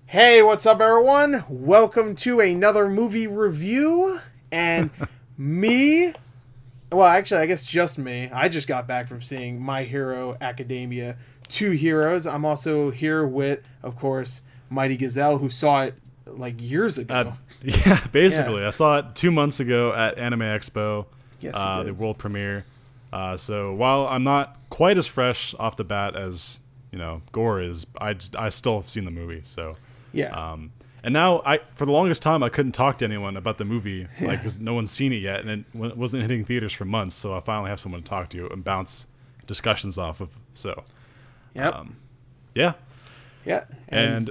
Hey, what's up, everyone? Welcome to another movie review. And me, well, actually, I guess just me. I just got back from seeing My Hero Academia 2 Heroes. I'm also here with, of course, Mighty Gazelle, who saw it like years ago. Basically. Yeah. I saw it 2 months ago at Anime Expo, Yes, you did. the world premiere. So while I'm not quite as fresh off the bat as Gore is, I still have seen the movie. So Yeah. and now for the longest time I couldn't talk to anyone about the movie, like because no one's seen it yet, and it wasn't hitting theaters for months. So I finally have someone to talk to and bounce discussions off of. So Yep. yeah. Yeah. And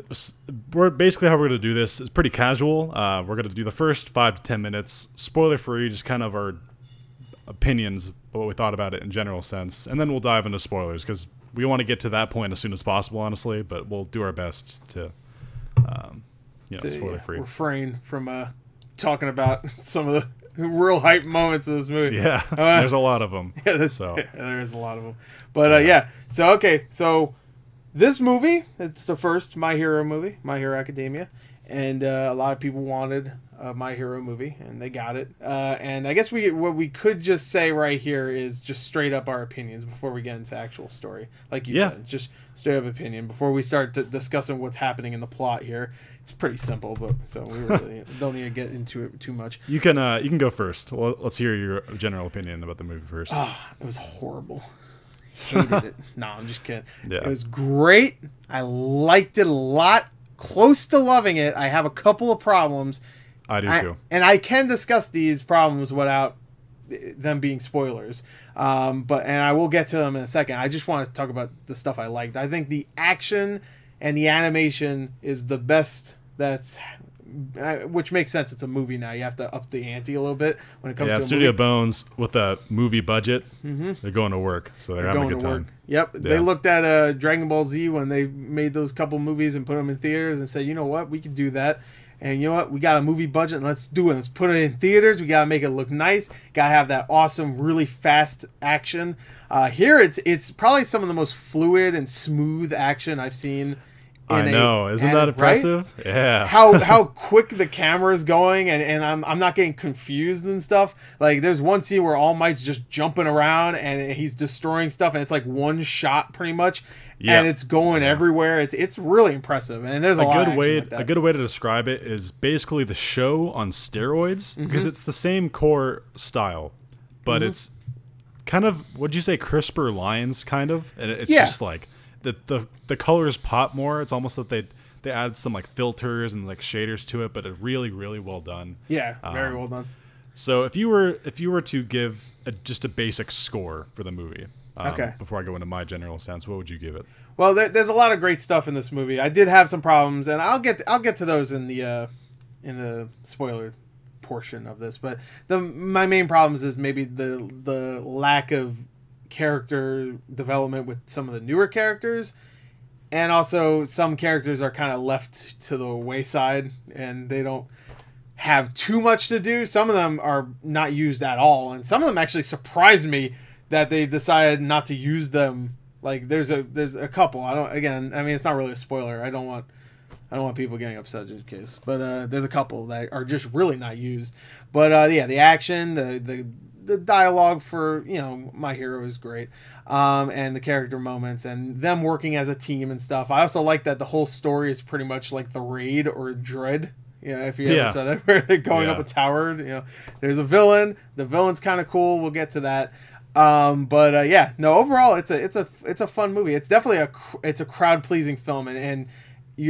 we're basically how we're going to do this is pretty casual. We're going to do the first 5 to 10 minutes, spoiler free, just kind of our opinions, what we thought about it in general sense, and then we'll dive into spoilers because we want to get to that point as soon as possible, honestly. But we'll do our best to, spoiler free. Refrain from talking about some of the real hype moments of this movie. Yeah, there's a lot of them. Yeah, there is a lot of them. But yeah. So this movie, it's the first My Hero movie, My Hero Academia, and a lot of people wanted a My Hero movie, and they got it. And I guess what we could just say right here is just straight up our opinions before we get into actual story. Like you said, just straight up opinion before we start discussing what's happening in the plot here. It's pretty simple, but so we really don't need to get into it too much. You can go first. Well, let's hear your general opinion about the movie first. It was horrible. Hated it. No, I'm just kidding. Yeah. It was great. I liked it a lot. Close to loving it. I have a couple of problems. I do too. And I can discuss these problems without them being spoilers. And I will get to them in a second. I just want to talk about the stuff I liked. I think the action and the animation is the best which makes sense. It's a movie now. You have to up the ante a little bit when it comes to a Studio movie. Bones with a movie budget, they're going to work, so they're having a good time. Yep. Yeah. They looked at Dragon Ball Z when they made those couple movies and put them in theaters and said, you know what, we can do that. And you know what, we got a movie budget and let's do it. Let's put it in theaters. We got to make it look nice. Got to have that awesome, really fast action. Here, it's probably some of the most fluid and smooth action I've seen. I know, isn't that impressive? Right? Yeah. How quick the camera is going, and I'm not getting confused and stuff. Like there's one scene where All Might's just jumping around and he's destroying stuff, and it's like one shot pretty much, and it's going everywhere. It's really impressive, and there's a lot of action like that. A good way to describe it is basically the show on steroids, because it's the same core style, but it's kind of, what'd you say, crisper lines, kind of, and it's just like. The colors pop more. It's almost that they add some like filters and like shaders to it, but it's really, really well done. Yeah, very well done. So if you were to give just a basic score for the movie, before I go into my general sense, what would you give it? Well, there's a lot of great stuff in this movie. I did have some problems, and I'll get to those in the spoiler portion of this. But my main problems is maybe the lack of character development with some of the newer characters, and also some characters are kind of left to the wayside and they don't have too much to do. Some of them are not used at all, and some of them actually surprised me that they decided not to use them. Like there's a couple. I mean it's not really a spoiler. I don't want people getting upset just in case, but there's a couple that are just really not used. But the action, the dialogue for My Hero is great, and the character moments and them working as a team and stuff. I also like that the whole story is pretty much like The Raid or Dread. If you ever saw that, where they're going up a tower. There's a villain. The villain's kind of cool. We'll get to that. Overall, it's a fun movie. It's definitely a crowd pleasing film, and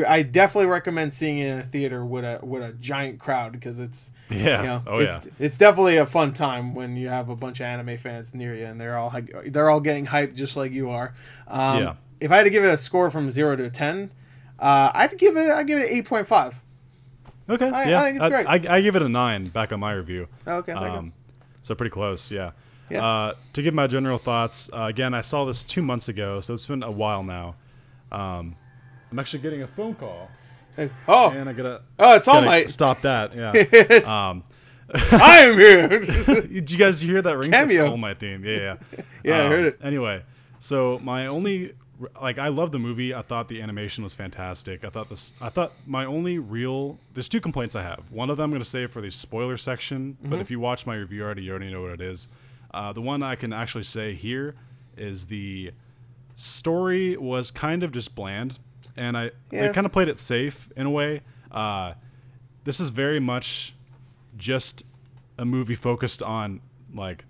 I definitely recommend seeing it in a theater with a giant crowd, because it's it's definitely a fun time when you have a bunch of anime fans near you and they're all getting hyped just like you are. If I had to give it a score from 0 to 10, I'd give it 8.5. Okay, I think it's great. I give it a 9 back on my review. Okay, so pretty close, yeah. To give my general thoughts, again, I saw this 2 months ago, so it's been a while now. I'm actually getting a phone call. And I gotta. It's All Might. Stop that. Yeah. I am here. Did you guys hear that ring? Cameo. That's the All Might theme. Yeah. Yeah, I heard it. Anyway, so my only like, I love the movie. I thought the animation was fantastic. I thought my only real, there's two complaints I have. One of them I'm going to save for the spoiler section, but if you watch my review already, you already know what it is. The one I can actually say here is the story was kind of just bland, and they kind of played it safe in a way. This is very much just a movie focused on, like,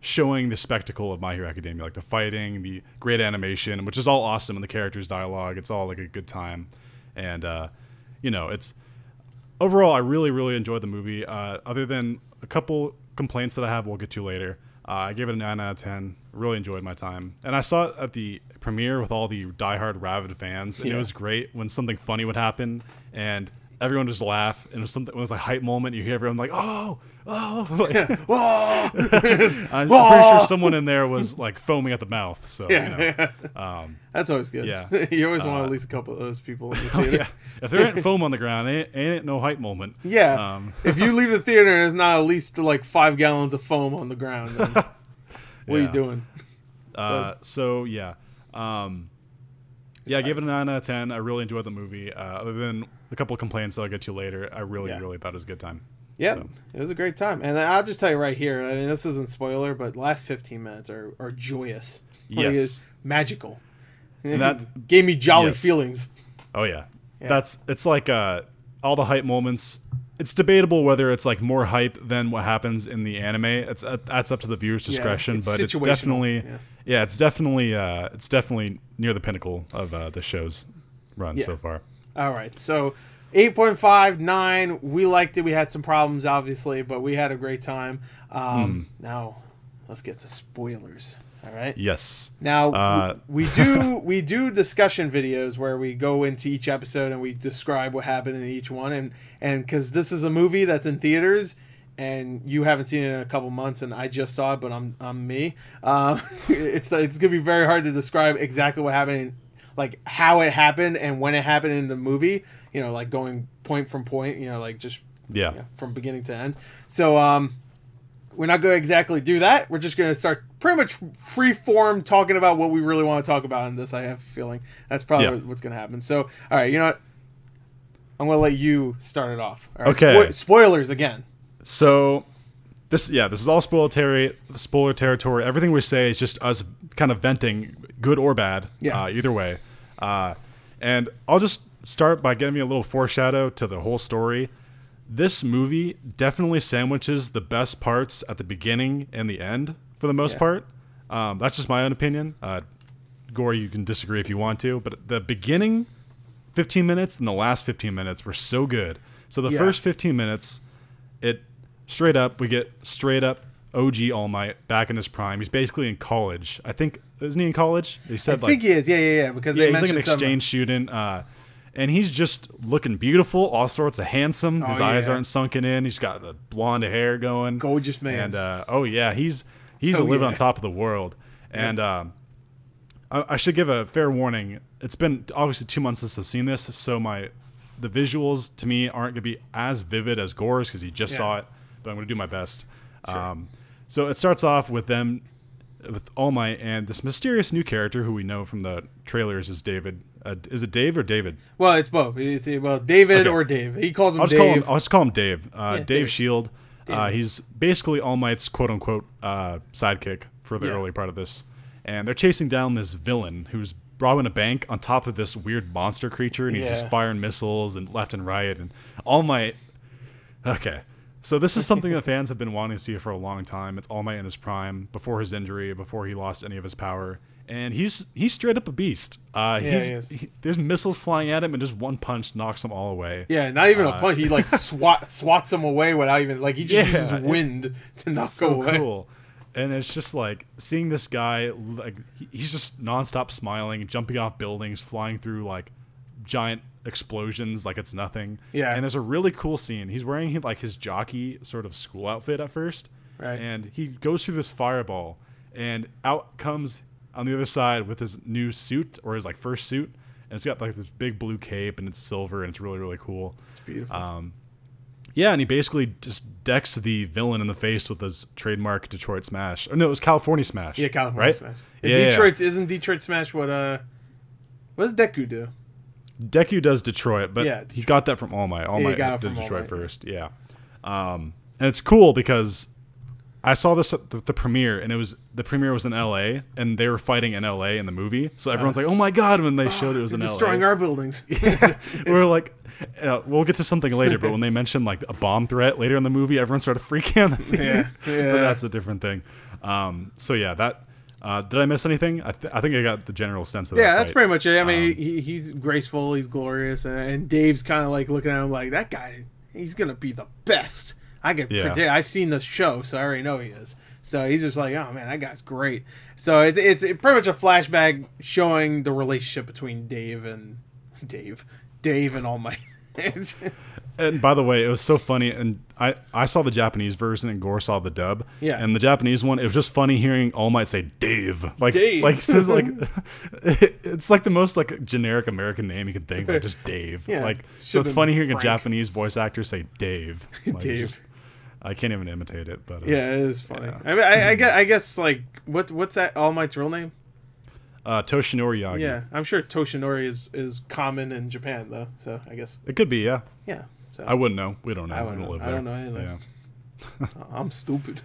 showing the spectacle of My Hero Academia, like the fighting, the great animation, which is all awesome, and the characters' dialogue. It's all like a good time, and it's overall I really, really enjoyed the movie. Other than a couple complaints that I have, we'll get to later. I gave it a 9 out of 10. Really enjoyed my time, and I saw it at the premiere with all the diehard rabid fans, and it was great when something funny would happen and everyone just laugh, and it was a hype moment. You hear everyone like, oh, like, whoa. I'm pretty sure someone in there was like foaming at the mouth. So that's always good. Yeah, you always want at least a couple of those people in the theater. If there ain't foam on the ground, ain't no hype moment. Yeah, if you leave the theater and there's not at least like 5 gallons of foam on the ground, then what are you doing? I gave it a 9 out of 10. I really enjoyed the movie. Other than a couple of complaints that I'll get to later, I really thought it was a good time. Yeah, so. It was a great time. And I'll just tell you right here, I mean, this isn't spoiler, but last 15 minutes are joyous. Yes. It's magical. And that gave me jolly feelings. Oh, yeah. It's like all the hype moments. It's debatable whether it's like more hype than what happens in the anime. That's up to the viewer's discretion, but it's definitely it's definitely near the pinnacle of the show's run so far. All right, so 8.5, 9. We liked it. We had some problems, obviously, but we had a great time. Now, let's get to spoilers. All right. Yes. Now we do discussion videos where we go into each episode and we describe what happened in each one, and because this is a movie that's in theaters and you haven't seen it in a couple months, and I just saw it, but I'm me. It's gonna be very hard to describe exactly what happened, like how it happened and when it happened in the movie. You know, like going point from point. You know, like just from beginning to end. So we're not going to exactly do that. We're just going to start pretty much free form talking about what we really want to talk about in this. I have a feeling that's probably what's going to happen. So, all right, you know what? I'm going to let you start it off. All right, okay. Spoilers again. So this is all spoiler territory. Everything we say is just us kind of venting, good or bad, either way. And I'll just start by giving you a little foreshadow to the whole story. This movie definitely sandwiches the best parts at the beginning and the end for the most part. That's just my own opinion. Gore, you can disagree if you want to, but the beginning 15 minutes and the last 15 minutes were so good. So the first 15 minutes, we get straight up OG All Might back in his prime. He's basically in college. I think, isn't he in college? He said, I think he is. Yeah. Because they he's like an exchange student. And he's just looking beautiful, all sorts of handsome. His eyes aren't sunken in. He's got the blonde hair going. Gorgeous man. And he's living on top of the world. And I should give a fair warning. It's been obviously 2 months since I've seen this, so the visuals to me aren't going to be as vivid as Gore's because he just saw it. But I'm going to do my best. Sure. So it starts off with them, with All Might and this mysterious new character who we know from the trailers is David. Is it Dave or David? Well, it's both. David or Dave. He calls him Dave. I'll just call him Dave. Dave Shield. He's basically All Might's quote-unquote sidekick for the early part of this. And they're chasing down this villain who's robbing a bank on top of this weird monster creature, and he's just firing missiles and left and right. And All Might... Okay. So this is something that fans have been wanting to see for a long time. It's All Might in his prime, before his injury, before he lost any of his power. And he's straight up a beast. There's missiles flying at him, and just one punch knocks them all away. Yeah, not even a punch. He like swats them away without even he just uses wind to knock them away. Cool. And it's just like seeing this guy, like he's just nonstop smiling, jumping off buildings, flying through like giant explosions like it's nothing. Yeah. And there's a really cool scene. He's wearing like his jockey sort of school outfit at first. Right. And he goes through this fireball, and out comes on the other side with his new suit, or his like first suit, and it's got like this big blue cape, and it's silver, and it's really, really cool. It's beautiful. And he basically just decks the villain in the face with his trademark Detroit Smash. Or no, it was California Smash. Yeah, California Smash. Isn't Detroit Smash what What does Deku do? Deku does Detroit, but Yeah, he got that from All Might. All Might got it did from Detroit All Might, first, yeah. And it's cool because I saw this at the premiere, and the premiere was in L.A., and they were fighting in L.A. in the movie. So everyone's like, "Oh my god!" when they showed it was in L.A. Destroying our buildings. Yeah. We're like, we'll get to something later, but when they mentioned like a bomb threat later in the movie, everyone started freaking out. Yeah. But that's a different thing. So yeah, that. Did I miss anything? I think I got the general sense of that. Yeah, that's fight. pretty much it. I mean, he's graceful, he's glorious, and Dave's kind of like looking at him like, that guy, he's gonna be the best. I can predict. I've seen the show, so I already know he is. So he's just like, oh man, that guy's great. So it's pretty much a flashback showing the relationship between Dave and All Might. And by the way, it was so funny, and I saw the Japanese version and Gore saw the dub. Yeah. And the Japanese one, it was just funny hearing All Might say Dave. Dave. Like says like it's like the most like generic American name you could think, like just Dave. Yeah. Like so it's funny hearing Frank. a Japanese voice actor say Dave. Like, Dave. I can't even imitate it, but Yeah, it is funny. Yeah. I mean, I guess like what's that All Might's real name? Toshinori Yagi. Yeah, I'm sure Toshinori is common in Japan though. So I guess It could be, yeah. yeah. So I wouldn't know. We don't know. I We don't live there. don't know anything. Yeah. I'm stupid,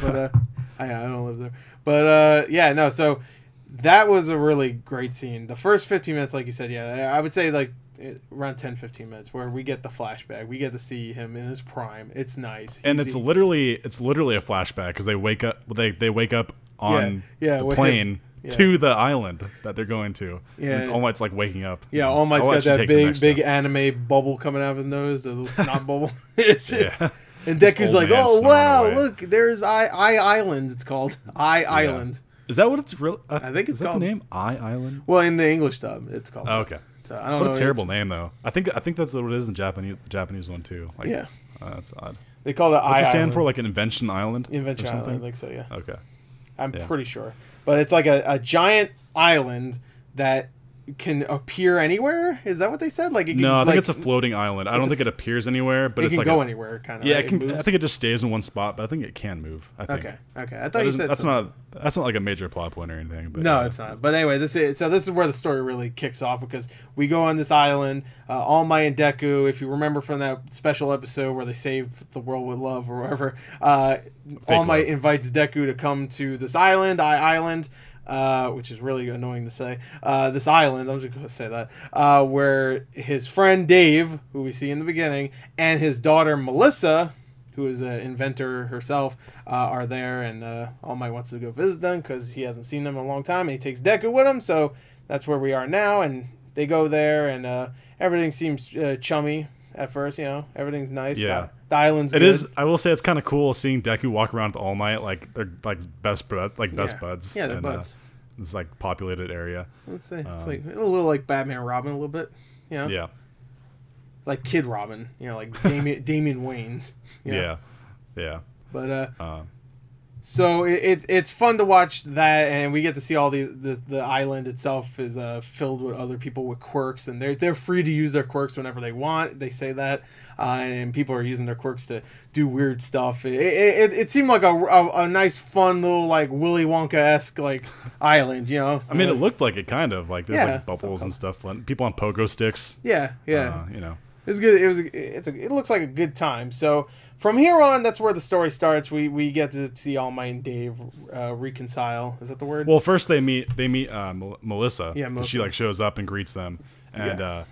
but I don't live there. But yeah, no. So that was a really great scene. The first 15 minutes, like you said, yeah, I would say like around 10-15 minutes where we get the flashback. We get to see him in his prime. It's nice. And it's literally a flashback because they wake up on the plane to the island that they're going to. Yeah, and it's All Might's like waking up. Yeah, All Might's got that big anime bubble coming out of his nose, the little snot bubble. Yeah. And Deku's like, oh wow, look, there's I Island. It's called Island. Is that what it's real? I think it's called the name Island. Well, in the English dub, it's called. Oh, okay. So I don't know. What a terrible name though. I think that's what it is in the Japanese one too. Like, yeah. That's odd. They call it What's it stand for? Like an Invention Island? Invention Island, I think so, yeah. Okay. I'm pretty sure. But it's like a giant island that can appear anywhere. Is that what they said? Like it can, no, I think it's a floating island. I don't think it appears anywhere, but it it's can like go anywhere, kind of. Yeah, right? it can. I think it just stays in one spot, but I think it can move. I think. Okay. I thought you said that's not like a major plot point or anything. But no, it's not. But anyway, this is where the story really kicks off because we go on this island. All Might and Deku, if you remember from that special episode where they save the world with love or whatever, All Might invites Deku to come to this island, Island. Which is really annoying to say. This island, I'm just going to say that, where his friend Dave, who we see in the beginning, and his daughter Melissa, who is an inventor herself, are there, and All Might wants to go visit them because he hasn't seen them in a long time, and he takes Deku with him, so that's where we are now, and they go there, and everything seems chummy at first, everything's nice. Yeah. The island's It good. is. I will say it's kind of cool seeing Deku walk around with All Might like they're like best buds. Yeah, they're buds. It's like populated area. Let's say it's like a little like Batman and Robin a little bit. Yeah. Like Kid Robin, like Damian Wayans. Yeah. But so it's fun to watch that, and we get to see all the island itself is filled with other people with quirks, and they're free to use their quirks whenever they want. They say that, and people are using their quirks to do weird stuff. It seemed like a nice, fun little like Willy Wonka-esque like island, I mean, it looked like it kind of like there's like bubbles and stuff. People on pogo sticks. Yeah. It was good. It looks like a good time. So from here on, that's where the story starts. We get to see All Might and Dave reconcile. Is that the word? Well, first they meet Melissa. Yeah, Melissa. She like shows up and greets them. And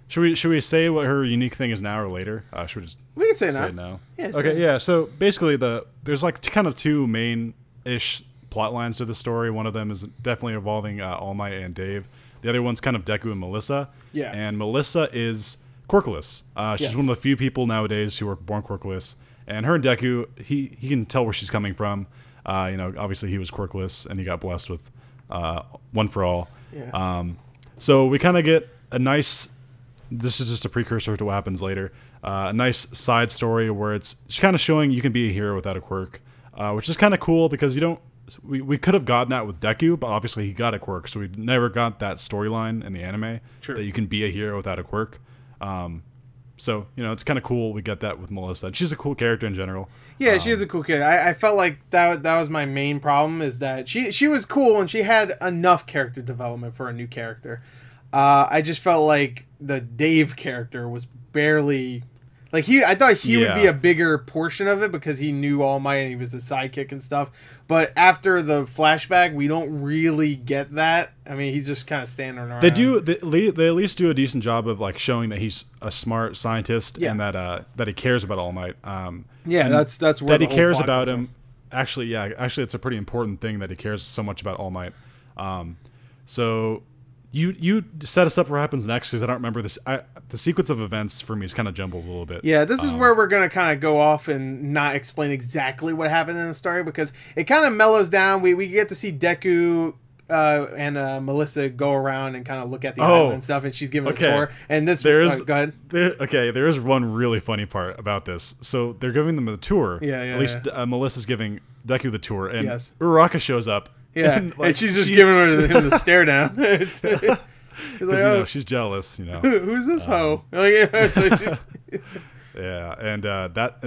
should we say what her unique thing is now or later? Should we just we can say it now? Yeah. Okay. Yeah. So basically, there's like kind of two main-ish plot lines to the story. One of them is definitely involving All Might and Dave. The other one's kind of Deku and Melissa. Yeah. And Melissa is quirkless. She's one of the few people nowadays who are born quirkless. And her and Deku, he can tell where she's coming from. Obviously he was quirkless and he got blessed with One for All. Yeah. So we kind of get a nice. This is just a precursor to what happens later. A nice side story where it's kind of showing you can be a hero without a quirk, which is kind of cool because you don't. We could have gotten that with Deku, but obviously he got a quirk, so we never got that storyline in the anime that you can be a hero without a quirk. So it's kind of cool we get that with Melissa. And she's a cool character in general. Yeah, she is a cool kid. I felt like that was my main problem is that she was cool and she had enough character development for a new character. I just felt like the Dave character was barely like I thought he would be a bigger portion of it because he knew All Might and he was a sidekick and stuff. But after the flashback, we don't really get that. I mean, he's just kind of standing around. They at least do a decent job of like showing that he's a smart scientist and that he cares about All Might. That's where that he cares about him. Actually, it's a pretty important thing that he cares so much about All Might. So you set us up for what happens next because I don't remember this. The sequence of events for me is kind of jumbled a little bit. Yeah, this is where we're going to kind of go off and not explain exactly what happened in the story because it kind of mellows down. We get to see Deku and Melissa go around and kind of look at the island and stuff, and she's giving a tour. And this, go ahead. There is one really funny part about this. So they're giving them the tour. At least Melissa's giving Deku the tour, and Uraraka shows up. Yeah, and she's just giving him the stare down. Because she's jealous. Who's this hoe? Yeah, and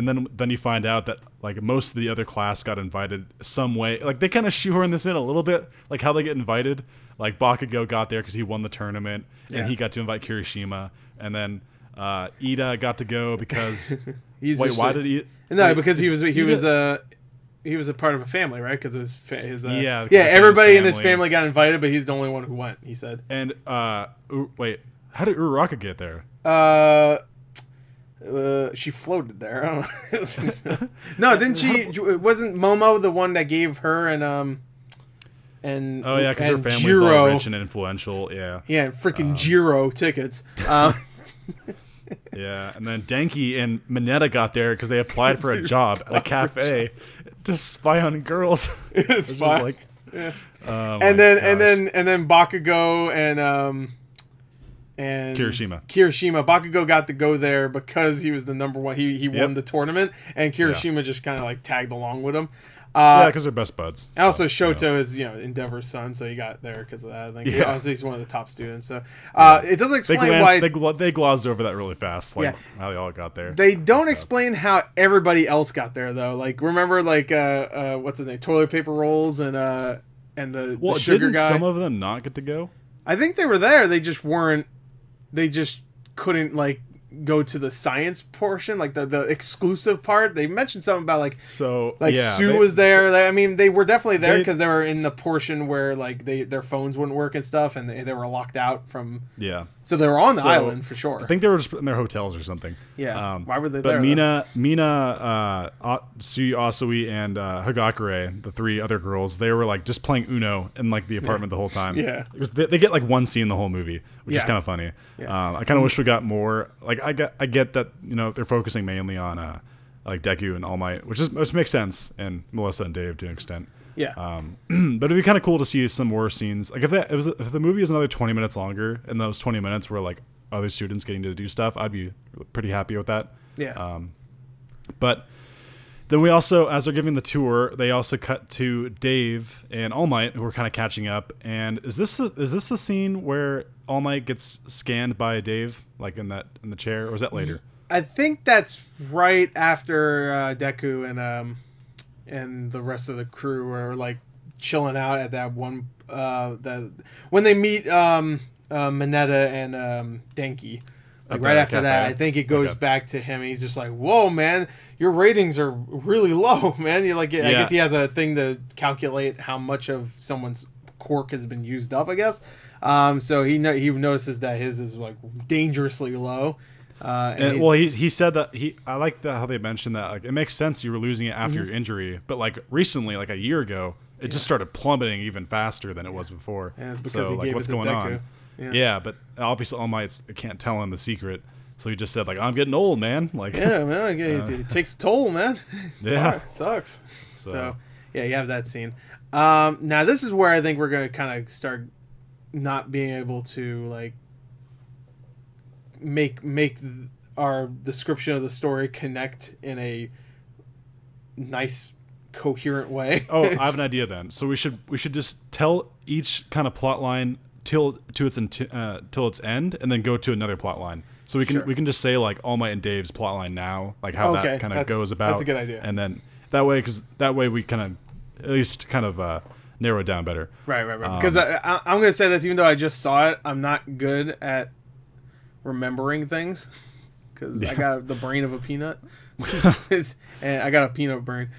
then you find out that like most of the other class got invited some way. Like they kind of shoehorn this in a little bit, like how they get invited. Like Bakugo got there because he won the tournament, and he got to invite Kirishima, and then Ida got to go because why did he? No, because he was a part of a family, right? Because his everybody in his family got invited, but he's the only one who went. He said. And wait, how did Uraraka get there? She floated there. I don't know. No, didn't she? Wasn't Momo the one that gave her and because her family's Jiro, all rich and influential. Yeah, freaking Jiro tickets. Yeah, and then Denki and Mineta got there because they applied for a job at a cafe to spy on girls. Spy. And then Bakugo and Kirishima. Bakugo got to go there because he was the number one. He won the tournament, and Kirishima just kind of like tagged along with him. Because they're best buds. And also Shoto is Endeavor's son, so he got there because of that. I think also he's one of the top students. So it doesn't explain why they glozed over that really fast, like how they all got there. They don't explain how everybody else got there though. Like remember, like what's his name, toilet paper rolls and the sugar guy. Some of them not get to go? I think they were there. They just weren't. They just couldn't like go to the science portion, like the exclusive part. They mentioned something about Sue was there. I mean, they were definitely there because they were in the portion where like their phones wouldn't work and stuff, and they were locked out from. Yeah. So they were on the island for sure. I think they were just in their hotels or something. Yeah. Why were they there? But Mina, Sui Asui, and Hagakure, the three other girls, they were like just playing Uno in like the apartment the whole time. Yeah. They get like one scene the whole movie, which is kind of funny. Yeah. I kind of wish we got more. Like I get that they're focusing mainly on like Deku and All Might, which makes sense, and Melissa and Dave to an extent. Yeah. But it'd be kind of cool to see some more scenes. Like if the movie was another 20 minutes longer, and those 20 minutes were like other students getting to do stuff, I'd be pretty happy with that. Yeah. But then we also, as they're giving the tour, they also cut to Dave and All Might, who are kind of catching up. And is this the scene where All Might gets scanned by Dave, like in the chair, or is that later? I think that's right after Deku and the rest of the crew are like chilling out at that one when they meet Mineta and Denki. Like right after that, I think it goes back to him. And he's just like, "Whoa, man, your ratings are really low, man." You're like, I guess he has a thing to calculate how much of someone's quirk has been used up. I guess. So he notices that his is like dangerously low. He said that I like that how they mentioned that like it makes sense you were losing it after your injury, but like recently, like a year ago, it just started plummeting even faster than it was before. Yeah, it's because he gave what's going on? Yeah, but obviously All Might can't tell him the secret, so he just said like I'm getting old, man. Like man, it takes a toll, man. It sucks. So yeah, you have that scene. Now this is where I think we're gonna kind of start not being able to like make our description of the story connect in a nice coherent way. I have an idea then. So we should just tell each kind of plot line till its end, and then go to another plot line. So we can just say like All Might and Dave's plot line now, like how that kind of goes about. That's a good idea. And then that way we kind of at least kind of narrow it down better. Right. Because I'm gonna say this, even though I just saw it, I'm not good at remembering things because I got the brain of a peanut. And I got a peanut brain.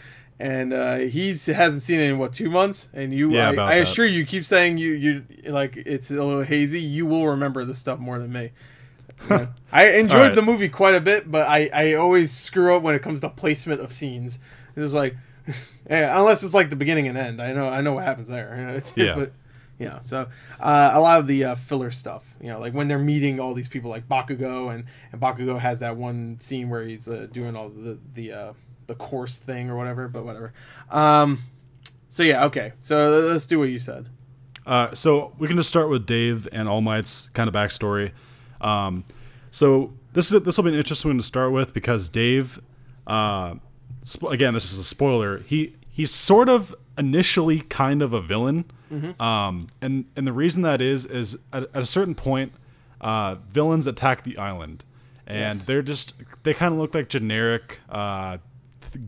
And he hasn't seen it in what, 2 months, and I assure you, keep saying you like it's a little hazy. You will remember this stuff more than me. Yeah. I enjoyed the movie quite a bit, but I always screw up when it comes to placement of scenes. It's like, yeah, unless it's like the beginning and end. I know what happens there. Yeah. But yeah, so a lot of the filler stuff, like when they're meeting all these people like Bakugo, and Bakugo has that one scene where he's doing all the course thing or whatever, but whatever. So yeah, okay. So let's do what you said. So we can just start with Dave and All Might's kind of backstory. So this will be an interesting one to start with because Dave, again, this is a spoiler. He's sort of initially kind of a villain. Mm-hmm. And the reason that is at a certain point, villains attack the island, and they kind of look like generic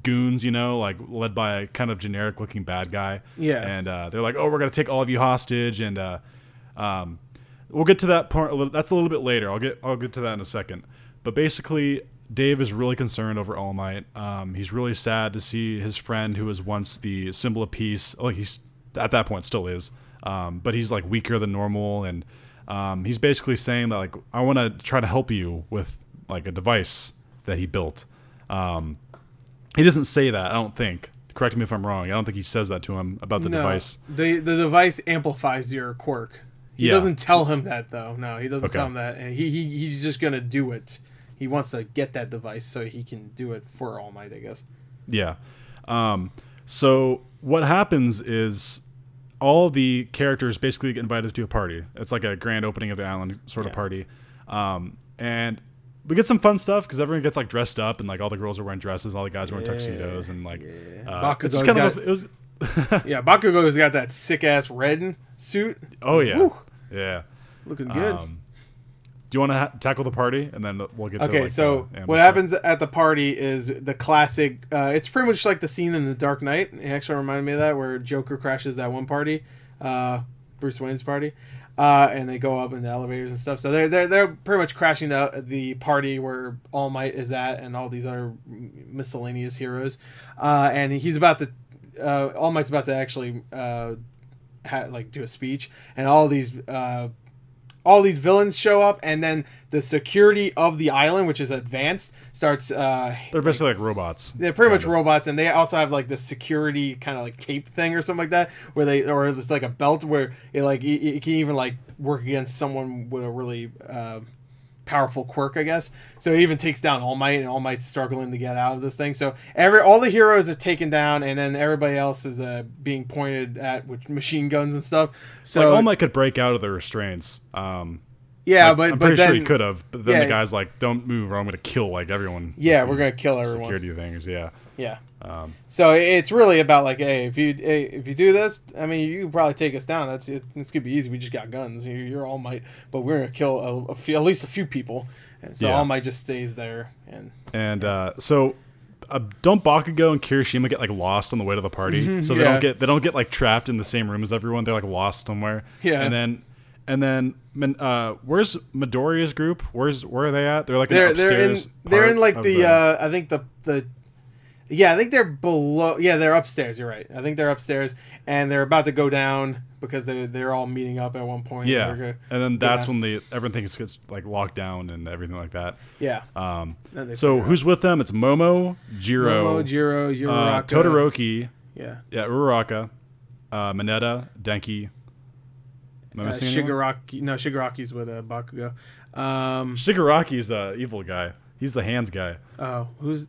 goons, like led by a kind of generic looking bad guy. Yeah. And they're like, oh, we're gonna take all of you hostage, and we'll get to that part. That's a little bit later. I'll get to that in a second. But basically, Dave is really concerned over All Might. He's really sad to see his friend, who was once the symbol of peace. Oh, he's at that point still is, but he's like weaker than normal, and he's basically saying that like, I want to try to help you with like a device that he built. He doesn't say that, I don't think. Correct me if I'm wrong. I don't think he says that to him about the device. The device amplifies your quirk. He doesn't tell him that, though. No, he doesn't tell him that. And he's just going to do it. He wants to get that device so he can do it for All Might, I guess. Yeah. So what happens is all the characters basically get invited to a party. It's like a grand opening of the island sort of party. And we get some fun stuff because everyone gets like dressed up, and like all the girls are wearing dresses, all the guys are wearing tuxedos, and like it's just kind of it was. Yeah, Bakugo's got that sick ass red suit. Oh yeah, Woo. Yeah, looking good. Do you want to tackle the party, and then we'll get to okay? So what happens at the party is the classic. It's pretty much like the scene in The Dark Knight. It actually reminded me of that, where Joker crashes that one party, Bruce Wayne's party. And they go up in the elevators and stuff. So they're pretty much crashing the party where All Might is at, and all these other miscellaneous heroes. And he's about to, All Might's about to actually do a speech, and all these villains show up, and then the security of the island, which is advanced, starts. They're basically like robots. They're pretty much robots, and they also have like the security kind of like tape thing or something like that, or it's like a belt where it can even like work against someone with a really powerful quirk, I guess. So it even takes down All Might, and All Might's struggling to get out of this thing. So all the heroes are taken down, and then everybody else is being pointed at with machine guns and stuff. So like All Might could break out of the restraints. Yeah, like, I'm pretty sure he could have, but then the guy's like, "Don't move, or I'm going to kill like everyone." Yeah, we're going to kill everyone. Security things, yeah. Yeah. So it's really about like, hey, if you do this, I mean, you can probably take us down. It's gonna be easy. We just got guns. You're All Might, but we're gonna kill at least a few people. And so All Might just stays there. So don't Bakugo and Kirishima get like lost on the way to the party? So they don't get like trapped in the same room as everyone. They're like lost somewhere. Yeah. And then where's Midoriya's group? Where are they at? They're like upstairs. They're in like I think I think they're below. Yeah, they're upstairs. You're right. I think they're upstairs, and they're about to go down because they're all meeting up at one point. Yeah, and then that's when everything gets like locked down and everything like that. Yeah. So who's with them? It's Momo, Jiro, Uraraka, Todoroki. Yeah. Yeah, Uraraka, Mineta, Denki. Shigaraki. No, Shigaraki's with Bakugo. Shigaraki's a evil guy. He's the hands guy. Oh, who's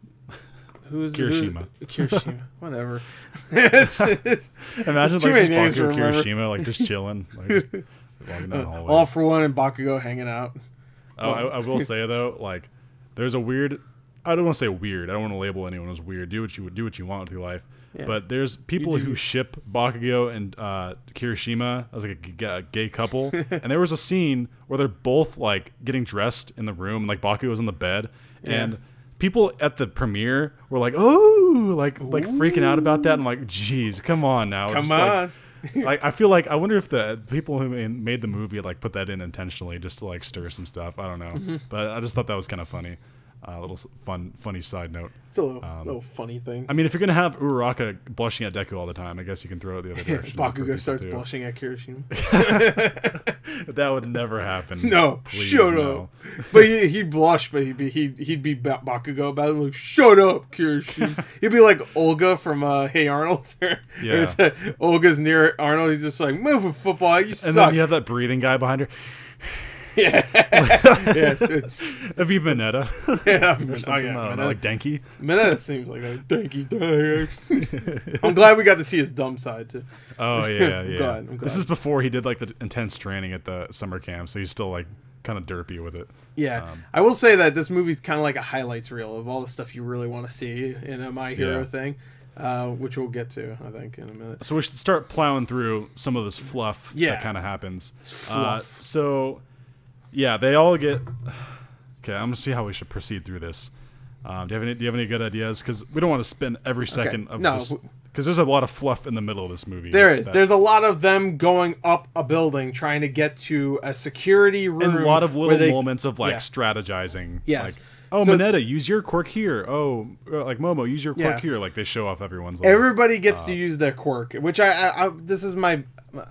Kirishima. Kirishima. Whatever. Imagine like just Bakugo Kirishima like just chilling, like just walking down the hallway. All for one and Bakugo hanging out. Oh, I will say though, like there's a weird. I don't want to say weird. I don't want to label anyone as weird. Do what you want with your life. Yeah. But there's people who ship Bakugo and Kirishima as like a gay couple, and there was a scene where they're both like getting dressed in the room, and like Bakugo's in the bed, and people at the premiere were like, "Oh, like freaking out about that." I'm like, "Geez, come on now, come on!" Like, I feel like I wonder if the people who made the movie like put that in intentionally just to like stir some stuff. I don't know, but I just thought that was kind of funny. A little funny side note. It's a little funny thing. I mean, if you're gonna have Uraraka blushing at Deku all the time, I guess you can throw it the other direction. Bakugo starts blushing at Kirishima. That would never happen. No, please, shut up. But he'd blush, but he'd be Bakugo about it, like, shut up, Kirishima. He'd be like Olga from Hey Arnold. Yeah. Olga's near Arnold. He's just like, move with football. You suck. And then you have that breathing guy behind her. Yeah. Yes, That'd be Mineta. Yeah, Or something, I don't know, like Denki. Mineta seems like a Denki. I'm glad we got to see his dumb side too. Oh yeah, I'm yeah. glad. This is before he did like the intense training at the summer camp, so he's still like kind of derpy with it. Yeah, I will say that this movie's kind of like a highlights reel of all the stuff you really want to see in a My Hero thing, which we'll get to, I think, in a minute. So we should start plowing through some of this fluff that kind of happens. Fluff. Yeah, they all get. Okay, I'm gonna see how we should proceed through this. Do you have any good ideas? Because we don't want to spend every second of this. Because there's a lot of fluff in the middle of this movie. There is. There's a lot of them going up a building trying to get to a security room. And a lot of little moments of like strategizing. Yes. Like, oh, so, Mineta, use your quirk here. Oh, like Momo, use your quirk here. Like they show off everyone's. Everybody gets to use their quirk, which this is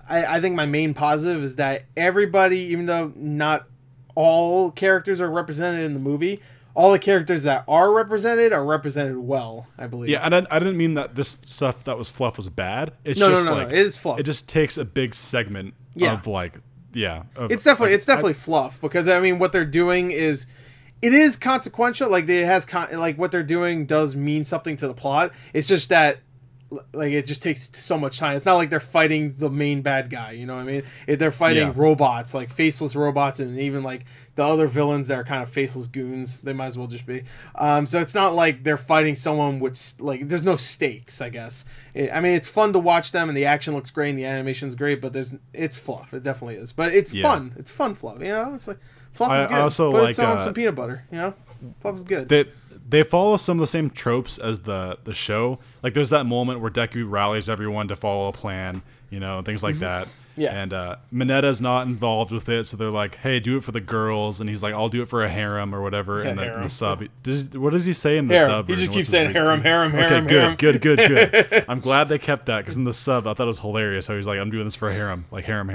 I think my main positive is that everybody, even though not all characters are represented in the movie, all the characters that are represented well, I believe. Yeah, and I didn't mean that this stuff that was fluff was bad. It's no, like, it is fluff. It just takes a big segment of like, it's definitely fluff, because I mean what they're doing is, it is consequential. Like it has like what they're doing does mean something to the plot. It's just that like it just takes so much time. It's not like they're fighting the main bad guy, you know what I mean? They're fighting robots, like faceless robots, and even like the other villains that are kind of faceless goons. They might as well just be. So it's not like they're fighting someone with like, there's no stakes, I guess. I mean, it's fun to watch them, and the action looks great, and the animation's great, but it's fluff. It definitely is, but it's fun. It's fun fluff. You know, it's like fluff is good. I also put it on some peanut butter. You know, fluff is good. They follow some of the same tropes as the show. Like there's that moment where Deku rallies everyone to follow a plan, you know, things like that. Yeah. And Mineta's not involved with it, so they're like, "Hey, do it for the girls," and he's like, "I'll do it for a harem or whatever." In the sub, what does he say in the dub? He just keeps saying harem. Okay, good. I'm glad they kept that, because in the sub, I thought it was hilarious how he's like, "I'm doing this for a harem," like harem.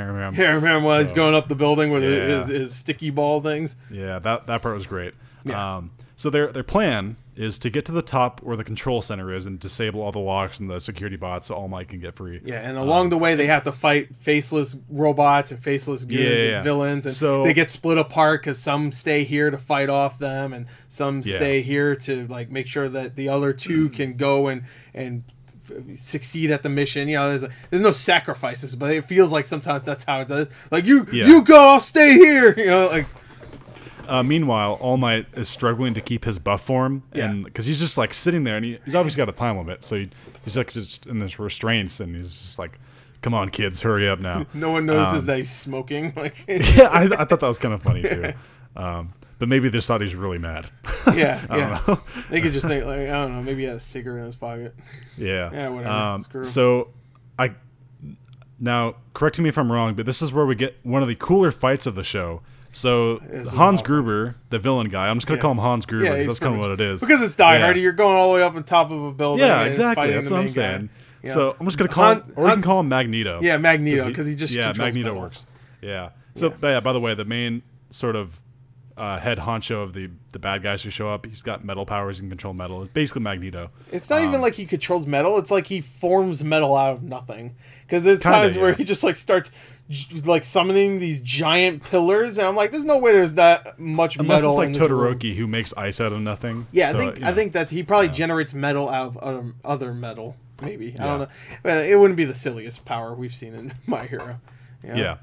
While he's going up the building with his sticky ball things. Yeah, that part was great. Yeah. So their plan is to get to the top where the control center is and disable all the locks and the security bots so All Might can get free. Yeah, and along the way they have to fight faceless robots and faceless goons and villains, and so they get split apart because some stay here to fight off them, and some stay here to like make sure that the other two can go and succeed at the mission. You know, there's no sacrifices, but it feels like sometimes that's how it does. Like you go, I'll stay here. You know, like. Meanwhile, All Might is struggling to keep his buff form, and because he's just like sitting there, and he's obviously got a time limit, so he's like just in this restraints, and he's just like, "Come on, kids, hurry up now." No one notices that he's smoking. Like, yeah, I thought that was kind of funny too, but maybe they thought he's really mad. I don't know. They could just think like, I don't know, maybe he had a cigarette in his pocket. Yeah, whatever. So now correct me if I'm wrong, but this is where we get one of the cooler fights of the show. So Hans Gruber, the villain guy, I'm just gonna call him Hans Gruber because that's kind of what it is. Because it's Die Hard, you're going all the way up on top of a building. Yeah, exactly. That's what I'm saying. Yeah. So I'm just gonna call him, or you can call him Magneto. Yeah, Magneto, because he just Magneto metal. works. Yeah. So by the way, the main sort of head honcho of the bad guys who show up, he's got metal powers, he can control metal. It's basically Magneto. It's not even like he controls metal, it's like he forms metal out of nothing. Because there's times where he just like starts like summoning these giant pillars, and I'm like, there's no way there's that much Unless metal. It's like Todoroki who makes ice out of nothing. Yeah, so, I think that he probably generates metal out of other metal. Maybe I don't know, but it wouldn't be the silliest power we've seen in My Hero. Yeah.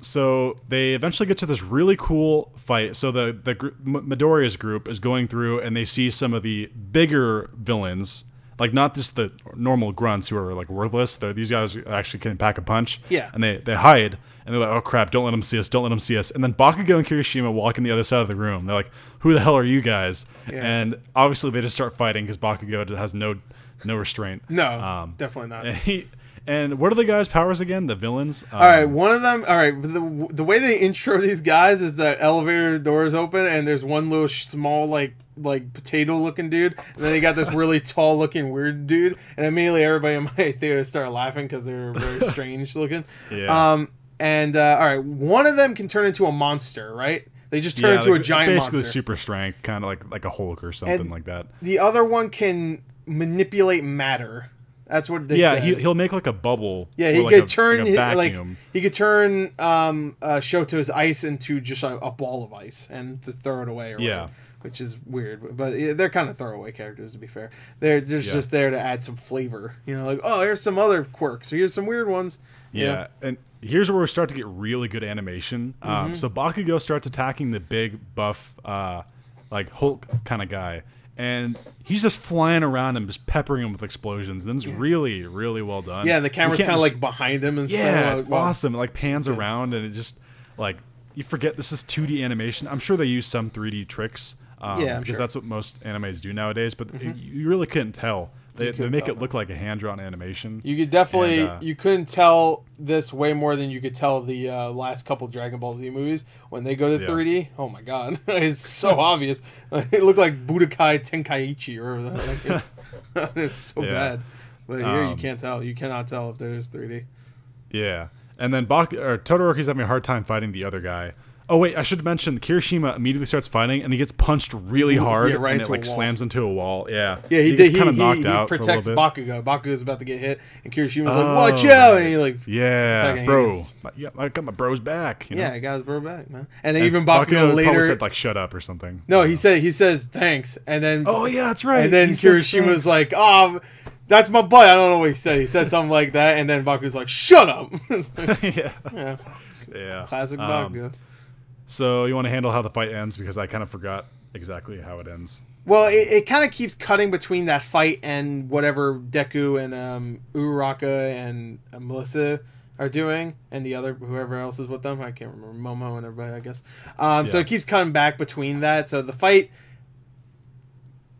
So they eventually get to this really cool fight. So the Midoriya's group is going through, and they see some of the bigger villains, like not just the normal grunts who are like worthless. These guys actually can pack a punch. Yeah. And they hide, and they're like, "Oh crap! Don't let them see us! Don't let them see us!" And then Bakugo and Kirishima walk in the other side of the room. They're like, "Who the hell are you guys?" Yeah. And obviously they just start fighting because Bakugo has no restraint. No, definitely not. And what are the guys' powers again? The villains? All right, one of them. All right, the way they intro these guys is that elevator doors open and there's one little small like potato looking dude, and then you got this really tall looking weird dude, and immediately everybody in my theater started laughing because they were very strange looking. Yeah. And all right, one of them can turn into a monster, right? They just turn into a giant monster. Basically super strength, kind of like a Hulk or something like that. The other one can manipulate matter. That's what they said. Yeah, he'll make like a bubble. Yeah, he could turn he could turn Shoto's ice into just a ball of ice and to throw it away. Or whatever, which is weird, but they're kind of throwaway characters to be fair. They're just there to add some flavor. You know, like here's some other quirks. Here's some weird ones. Yeah, and here's where we start to get really good animation. So Bakugo starts attacking the big buff like Hulk kind of guy. And he's just flying around and just peppering him with explosions. And it's really, really well done. Yeah, and the camera's kind of like behind him. And it's awesome. It like pans around and it just like you forget this is 2D animation. I'm sure they use some 3D tricks because that's what most animes do nowadays. But you really couldn't tell. They make it look like a hand-drawn animation. You could definitely you couldn't tell this way more than you could tell the last couple Dragon Ball Z movies when they go to 3D. Oh my god, it's so obvious. It looked like Budokai Tenkaichi or whatever. It's so bad. But here you can't tell. You cannot tell if there is 3D. Yeah, and then Todoroki's having a hard time fighting the other guy. Oh wait, I should mention Kirishima immediately starts fighting and he gets punched really hard and it like slams into a wall. Yeah, he gets kind of knocked out. He protects Bakugo. Bakugo's about to get hit and Kirishima's like, "Watch out!" And he like, bro, I got my bro's back. You know? Yeah, I got his bro back, man. And then even Bakugo later said like, "Shut up" or something. No, he says thanks, and then that's right. And then Kirishima's like, "Oh, that's my butt." I don't know what he said. He said something like that, and then Bakugo's like, "Shut up." Yeah. Classic Bakugo. So you want to handle how the fight ends because I kind of forgot exactly how it ends. Well, it kind of keeps cutting between that fight and whatever Deku and Uraraka and Melissa are doing, and the other whoever else is with them. I can't remember, Momo and everybody, I guess. So it keeps cutting back between that. So the fight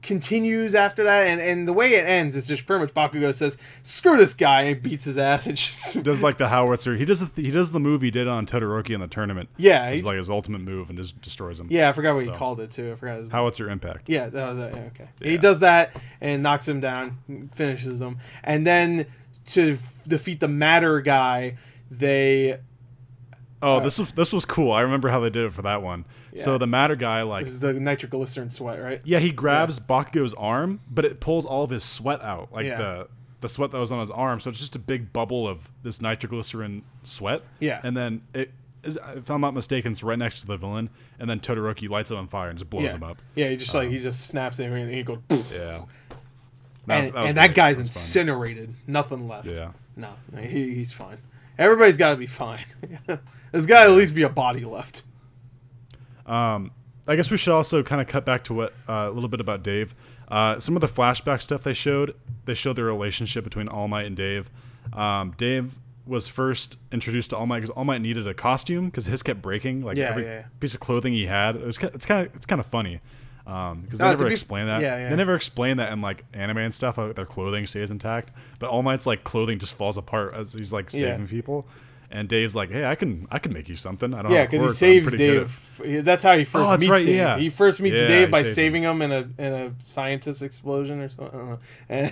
continues after that, and the way it ends is just pretty much Bakugo says, "Screw this guy," and beats his ass and just does like the howitzer. He does the move he did on Todoroki in the tournament. Yeah, it's like his ultimate move and just destroys him. Yeah, I forgot what he called it too. I forgot his howitzer impact. Yeah, okay. Yeah. He does that and knocks him down, finishes him, and then to defeat the matter guy, they. Oh, this was cool. I remember how they did it for that one. Yeah. So the matter guy, like... It was the nitroglycerin sweat, right? Yeah, he grabs Bakugo's arm, but it pulls all of his sweat out. Like the sweat that was on his arm. So it's just a big bubble of this nitroglycerin sweat. Yeah. And then, if I'm not mistaken, it's right next to the villain. And then Todoroki lights it on fire and just blows him up. Yeah, he just snaps everything and he goes... Poof. Yeah. That guy's incinerated. Fun. Nothing left. Yeah. No, he's fine. Everybody's got to be fine. There's got to at least be a body left. I guess we should also kind of cut back to what a little bit about Dave. Some of the flashback stuff they showed the relationship between All Might and Dave. Dave was first introduced to All Might because All Might needed a costume because his kept breaking. Like every piece of clothing he had, it's kind of funny because they never explain that. They never explain that in like anime and stuff. How their clothing stays intact, but All Might's like clothing just falls apart as he's like saving people. And Dave's like, "Hey, I can make you something. I don't know." Yeah, because he saves Dave. That's how he first meets Dave. Yeah. He first meets Dave by saving him in a scientist explosion or something. I don't know. And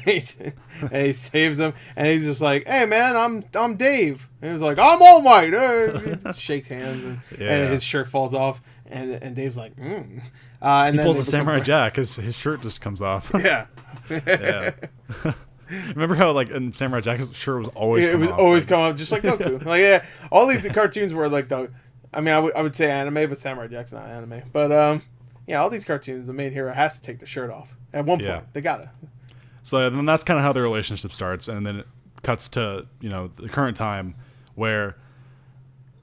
he saves him, and he's just like, "Hey, man, I'm Dave." And he was like, "I'm All Might." He shakes hands, and his shirt falls off, and Dave's like, And he pulls a Samurai Jack. His shirt just comes off. Yeah. Remember how like in Samurai Jack's shirt was always come off just like Goku. Like all these cartoons were like I would say anime, but Samurai Jack's not anime. But all these cartoons, the main hero has to take the shirt off at one point. They gotta. So then that's kind of how their relationship starts, and then it cuts to the current time where.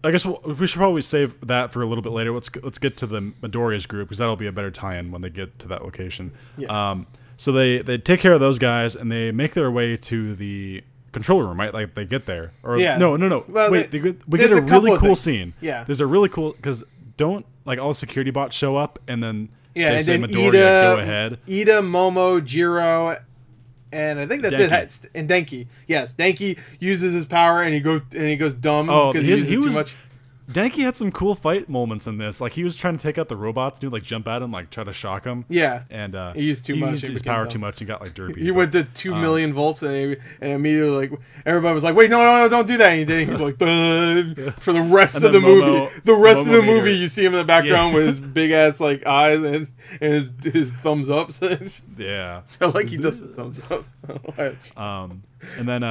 I guess we should probably save that for a little bit later. Let's get to the Midoriya's group because that'll be a better tie-in when they get to that location. Yeah. So they take care of those guys and they make their way to the control room, right? Like they get there. No. Well, wait, we get a really cool scene. Yeah. There's a really cool because don't like all the security bots show up and then they say Midoriya, go ahead. Ida, Momo, Jiro, and I think that's it. And Denki, yes, Denki uses his power, and he goes dumb because he uses too much. Denki had some cool fight moments in this. Like, he was trying to take out the robots, dude, like jump at him, like try to shock him. Yeah, and he used too much. He used his power too much and got like derpy. He went to 2 million volts, and immediately like everybody was like, "Wait, no, don't do that!" And he did. He was like, for the rest of the movie. The rest of the movie, you see him in the background with his big ass like eyes and his thumbs ups. Yeah, I like he does the thumbs up. And then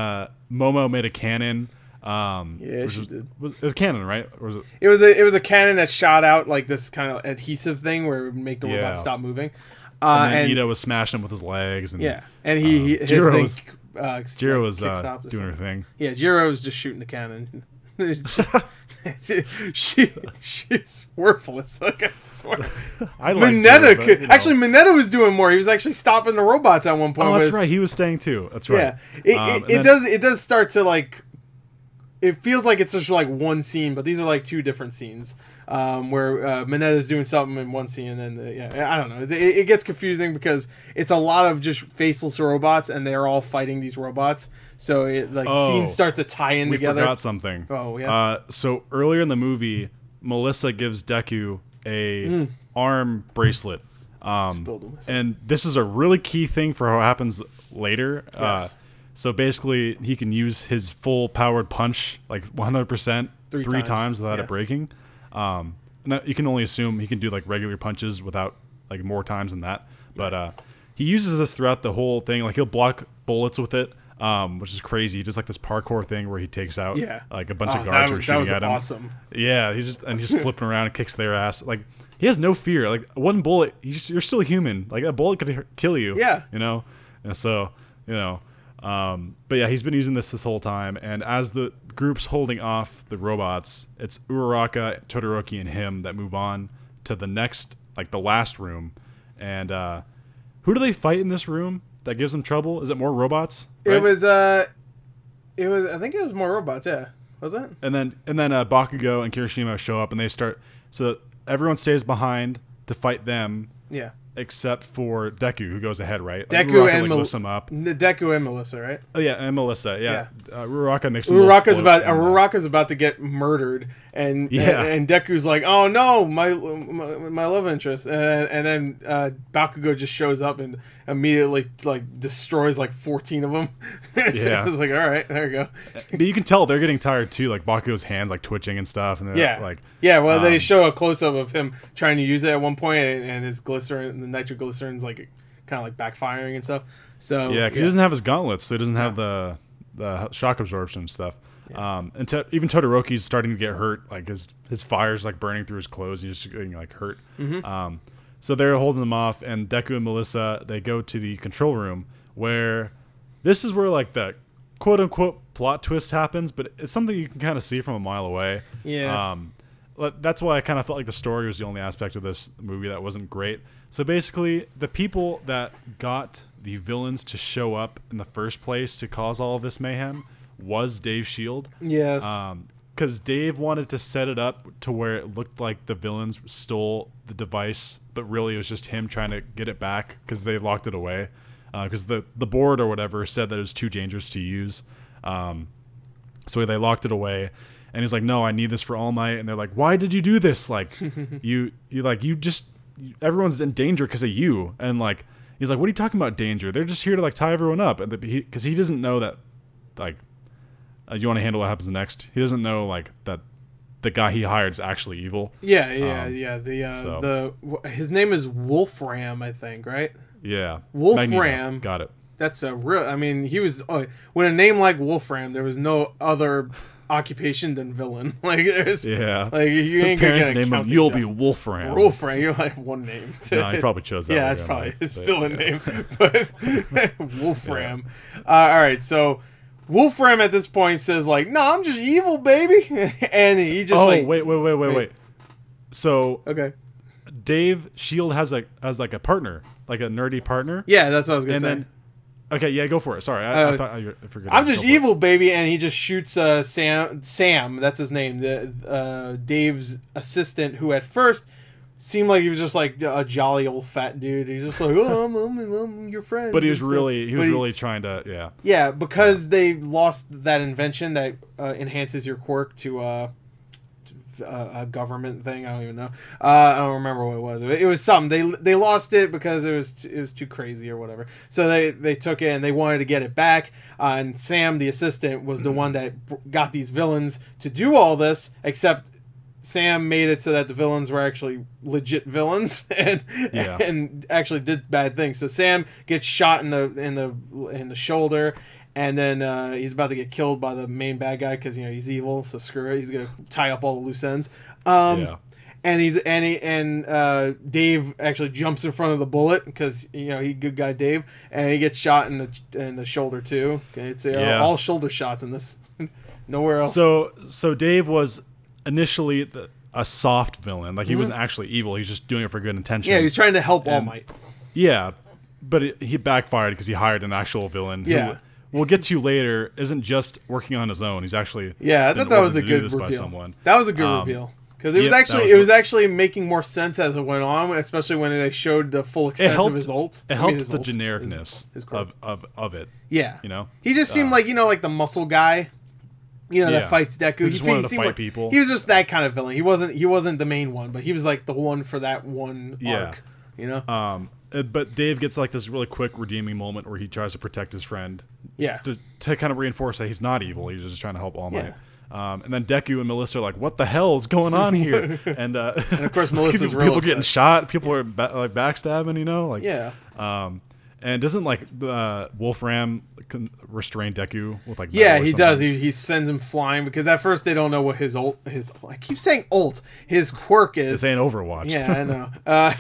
Momo made a cannon. Yeah, she did. It was canon, right? Or was it? It was a cannon that shot out like this kind of adhesive thing where it would make the robot stop moving. And then Ito was smashing him with his legs. And, and his Jiro was doing her thing. Yeah, Jiro was just shooting the cannon. She's worthless. Like, I swear. Mineta was doing more. He was actually stopping the robots at one point. Oh, that's right. He was staying too. That's right. Yeah, it does start to like. It feels like it's just like one scene, but these are like two different scenes where Mineta's doing something in one scene, and then I don't know. It gets confusing because it's a lot of just faceless robots, and they're all fighting these robots. So scenes start to tie in together. We forgot something. Oh yeah. So earlier in the movie, Melissa gives Deku a arm bracelet, and this is a really key thing for what happens later. Yes. So basically, he can use his full powered punch like 100% three times without it breaking. Now, you can only assume he can do like regular punches without like more times than that. But he uses this throughout the whole thing. Like, he'll block bullets with it, which is crazy. He does like this parkour thing where he takes out like a bunch of guards who are shooting at him. Awesome. Yeah, he's flipping around and kicks their ass. Like, he has no fear. Like, one bullet, you're still human. Like, a bullet could kill you. Yeah. You know, and so but yeah, he's been using this whole time, and as the group's holding off the robots, it's Uraraka, Todoroki, and him that move on to the next, like the last room. And who do they fight in this room that gives them trouble? Is it more robots? Right? It was I think it was more robots. Yeah, was it? And then Bakugo and Kirishima show up, and they start. So everyone stays behind to fight them. Yeah. Except for Deku, who goes ahead, right? Deku Uraraka, and lifts him up. Deku and Melissa, right? Oh yeah, and Melissa. Yeah. Uraraka makes him. Uraraka's about to get murdered, and Deku's like, "Oh no, my love interest," and then Bakugo just shows up and immediately like destroys like 14 of them. So I was like, "All right, there you go." But you can tell they're getting tired too. Like, Bakugo's hands like twitching and stuff, and well, they show a close up of him trying to use it at one point, and his glycerin, the nitroglycerin's like kind of like backfiring and stuff. So because he doesn't have his gauntlets, so he doesn't have the shock absorption and stuff. And even Todoroki's starting to get hurt. Like, his fire's like burning through his clothes. He's just getting like hurt. So they're holding them off, and Deku and Melissa, they go to the control room, where this is where like the quote unquote plot twist happens, but it's something you can kind of see from a mile away. That's why I kind of felt like the story was the only aspect of this movie that wasn't great. So basically, the people that got the villains to show up in the first place to cause all of this mayhem was Dave Shield. Yes. Because Dave wanted to set it up to where it looked like the villains stole the device, but really it was just him trying to get it back because they locked it away. Because the board or whatever said that it was too dangerous to use. So they locked it away. And he's like, "No, I need this for All Might." And they're like, "Why did you do this? Like, everyone's in danger because of you." And like, he's like, "What are you talking about, danger? They're just here to like tie everyone up." And because he doesn't know that, like, you want to handle what happens next. He doesn't know like that the guy he hired is actually evil. His name is Wolfram, I think, right? Yeah, Wolfram. Magneto. Got it. That's a real. I mean, he was with a name like Wolfram. There was no other occupation than villain. Like, there's like you ain't gonna get a name him. You'll be Wolfram. Wolfram. You have one name. No, he probably chose that. Yeah, that's probably his villain name. But Wolfram. All right, so Wolfram at this point says like, "No, I'm just evil, baby," and he just wait. So Dave Shield has like a partner, like a nerdy partner. Yeah, that's what I was gonna say. Then, okay, yeah, go for it. Sorry, I thought I forgot. I'm just evil, baby, and he just shoots Sam. That's his name. Dave's assistant, who at first seemed like he was just like a jolly old fat dude. He's just like, oh, I'm your friend. But he was really trying to, yeah. Yeah, because they lost that invention that enhances your quirk to a government thing. I don't even know. I don't remember what it was. It was something. They lost it because it was too crazy or whatever. So they took it and they wanted to get it back. And Sam, the assistant, was the one that got these villains to do all this, except Sam made it so that the villains were actually legit villains and actually did bad things. So Sam gets shot in the shoulder, and then he's about to get killed by the main bad guy because he's evil. So screw it, he's gonna tie up all the loose ends. And Dave actually jumps in front of the bullet because he good guy Dave, and he gets shot in the shoulder too. Okay, it's all shoulder shots in this. Nowhere else. So Dave was initially a soft villain. Like, he wasn't actually evil. He was just doing it for good intentions. Yeah, he's trying to help All Might. Yeah, but he backfired because he hired an actual villain who we'll get to later isn't just working on his own. He's actually I thought that was a good reveal. That was a good reveal. Because it was actually making more sense as it went on, especially when they showed the full extent of his ult. It helped the genericness of it. Yeah. He just seemed like the muscle guy. That fights Deku. He just wanted to fight people. He was just that kind of villain. He wasn't the main one, but he was like the one for that one arc. But Dave gets like this really quick redeeming moment where he tries to protect his friend. Yeah. To kind of reinforce that he's not evil. He's just trying to help All Might. And then Deku and Melissa are like, "What the hell is going on here?" And of course, Melissa's people getting shot. People are backstabbing. And doesn't Wolfram restrain Deku with like he does. He sends him flying because at first they don't know what his I keep saying ult. His quirk is. It's saying Overwatch. Yeah, I know.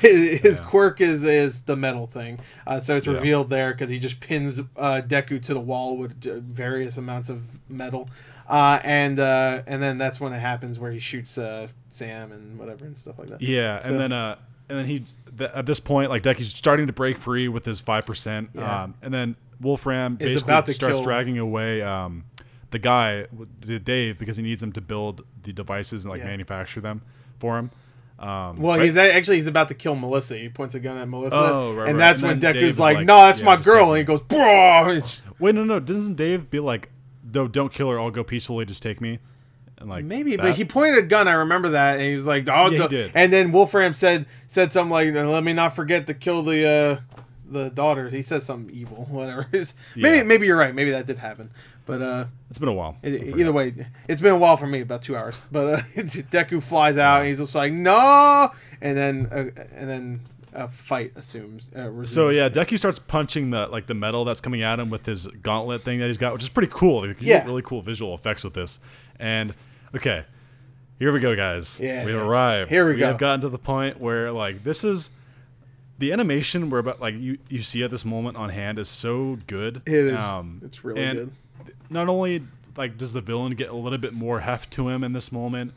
His quirk is the metal thing. So it's revealed there because he just pins Deku to the wall with various amounts of metal. And then that's when it happens where he shoots Sam and whatever and stuff like that. Yeah, so, and then at this point, like, Deku's starting to break free with his 5%. And then Wolfram basically starts dragging away the guy, Dave, because he needs him to build the devices and manufacture them for him. He's about to kill Melissa. He points a gun at Melissa. And that's when Deku's like, "No, that's my girl." And he goes, "Bro!" Wait, no. Doesn't Dave be like, "No, don't kill her. I'll go peacefully. Just take me." And maybe, but he pointed a gun. I remember that, and he was like, "Oh," he did. And then Wolfram said something like, "Let me not forget to kill the daughters." He says something evil, whatever. Maybe you're right. Maybe that did happen, but it's been a while. Either way, it's been a while for me, about 2 hours. But Deku flies out, and he's just like, "No!" And then a fight resumes. So Deku starts punching the metal that's coming at him with his gauntlet thing that he's got, which is pretty cool. You get really cool visual effects with this. And okay, here we go, guys. We've arrived. Here we go. We've gotten to the point where this is the animation where you see at this moment on hand is so good. It is. It's really good. Not only does the villain get a little bit more heft to him in this moment.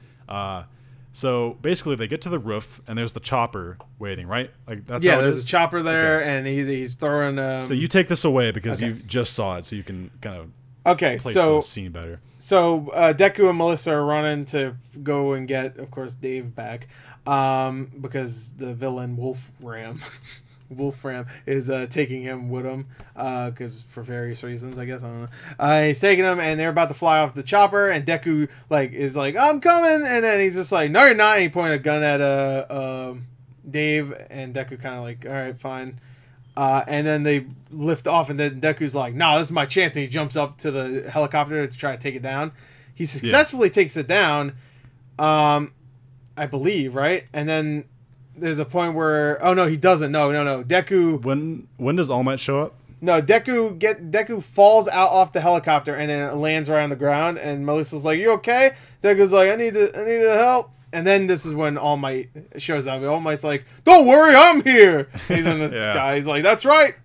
So basically, they get to the roof, and there's the chopper waiting, right? That's how it there's is? a chopper there, and he's throwing. So you take this away because you just saw it, so you can kind of place the scene better. So Deku and Melissa are running to go and get, of course, Dave back, because the villain Wolfram is taking him with him, because for various reasons, I guess. I don't know. He's taking him, and they're about to fly off the chopper, and Deku is like, "I'm coming," and then he's just like, "No, you're not." And he pointed a gun at Dave, and Deku kind of like, "All right, fine." And then they lift off, and then Deku's like, "No, this is my chance," and he jumps up to the helicopter to try to take it down. He successfully takes it down, I believe, right? And then there's a point where he doesn't. No. Deku. When does All Might show up? No, Deku falls out off the helicopter and then it lands right on the ground. And Melissa's like, "You okay?" Deku's like, I need to help." And then this is when All Might shows up. All Might's like, "Don't worry, I'm here." He's in the sky. He's like, "That's right.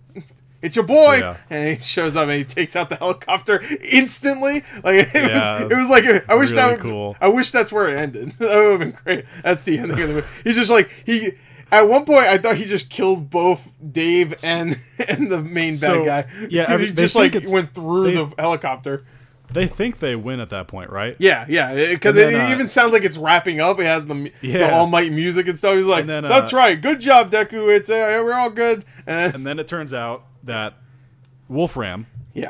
It's your boy." Yeah. And he shows up and he takes out the helicopter instantly. It was like, I wish really cool. I wish that's where it ended. That would have been great. That's the ending of the movie. He's just like, at one point I thought he just killed both Dave and the main bad guy. Yeah, he just went through the helicopter. they think they win at that point, right? Yeah, because it even sounds like it's wrapping up. It has the All Might music and stuff. He's like, "That's right, good job, Deku. It's we're all good." And then it turns out that Wolfram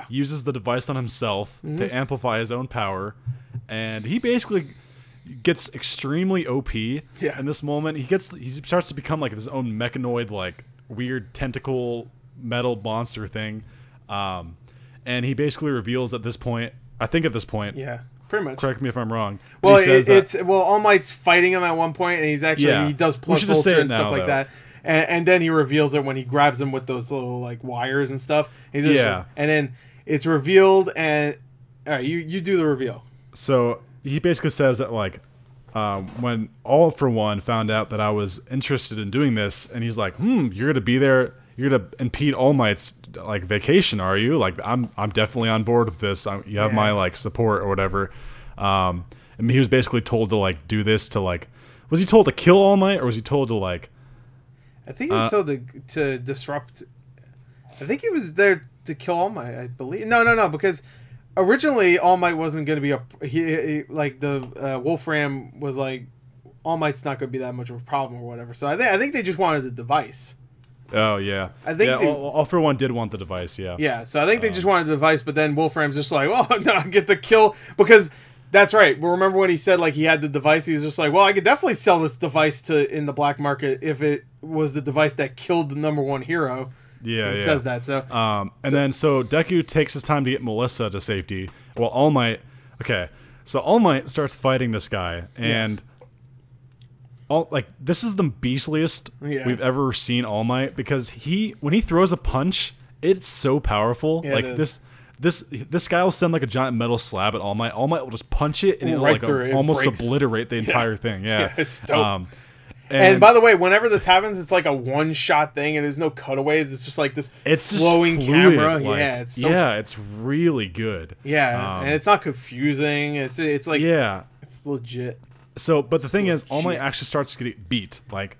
uses the device on himself to amplify his own power, and he basically gets extremely OP in this moment. He starts to become like his own mechanoid, like weird tentacle metal monster thing, and he basically reveals at this point. I think at this point, pretty much. Correct me if I'm wrong. Well, All Might's fighting him at one point, and he's actually he does plus ultra and stuff like that. And then he reveals it when he grabs him with those little like wires and stuff. And then it's revealed, and all right, you do the reveal. So he basically says that like when All For One found out that I was interested in doing this, and he's like, you're gonna be there. You're gonna impede All Might's like vacation, are you? Like I'm definitely on board with this. You have my like support or whatever. I mean, he was basically told to like do this to like. Was he told to kill All Might, or was he told to like? I think he was told to disrupt. I think he was there to kill All Might. I believe. No, because originally All Might wasn't going to be he like the Wolfram was like All Might's not going to be that much of a problem or whatever. So I think they just wanted the device. Oh yeah, I think All For One did want the device. Yeah. So I think they just wanted the device, but then Wolfram's just like, well, no, I get to kill because. That's right. But remember when he said like he had the device? He was just like, well, I could definitely sell this device in the black market if it was the device that killed the #1 hero. Yeah, he says that. So, then Deku takes his time to get Melissa to safety. Well, All Might. Okay, so All Might starts fighting this guy, and this is the beastliest we've ever seen All Might because when he throws a punch, it's so powerful. Yeah, like this guy will send like a giant metal slab at All Might. All Might will just punch it and it'll like almost obliterate the entire thing. Yeah, it's dope. And by the way, whenever this happens, it's like a one-shot thing, and there's no cutaways. It's just like this flowing camera. Like, it's really good. Yeah, and it's not confusing. It's like it's legit. So, but the thing is, All Might actually starts to get beat. Like,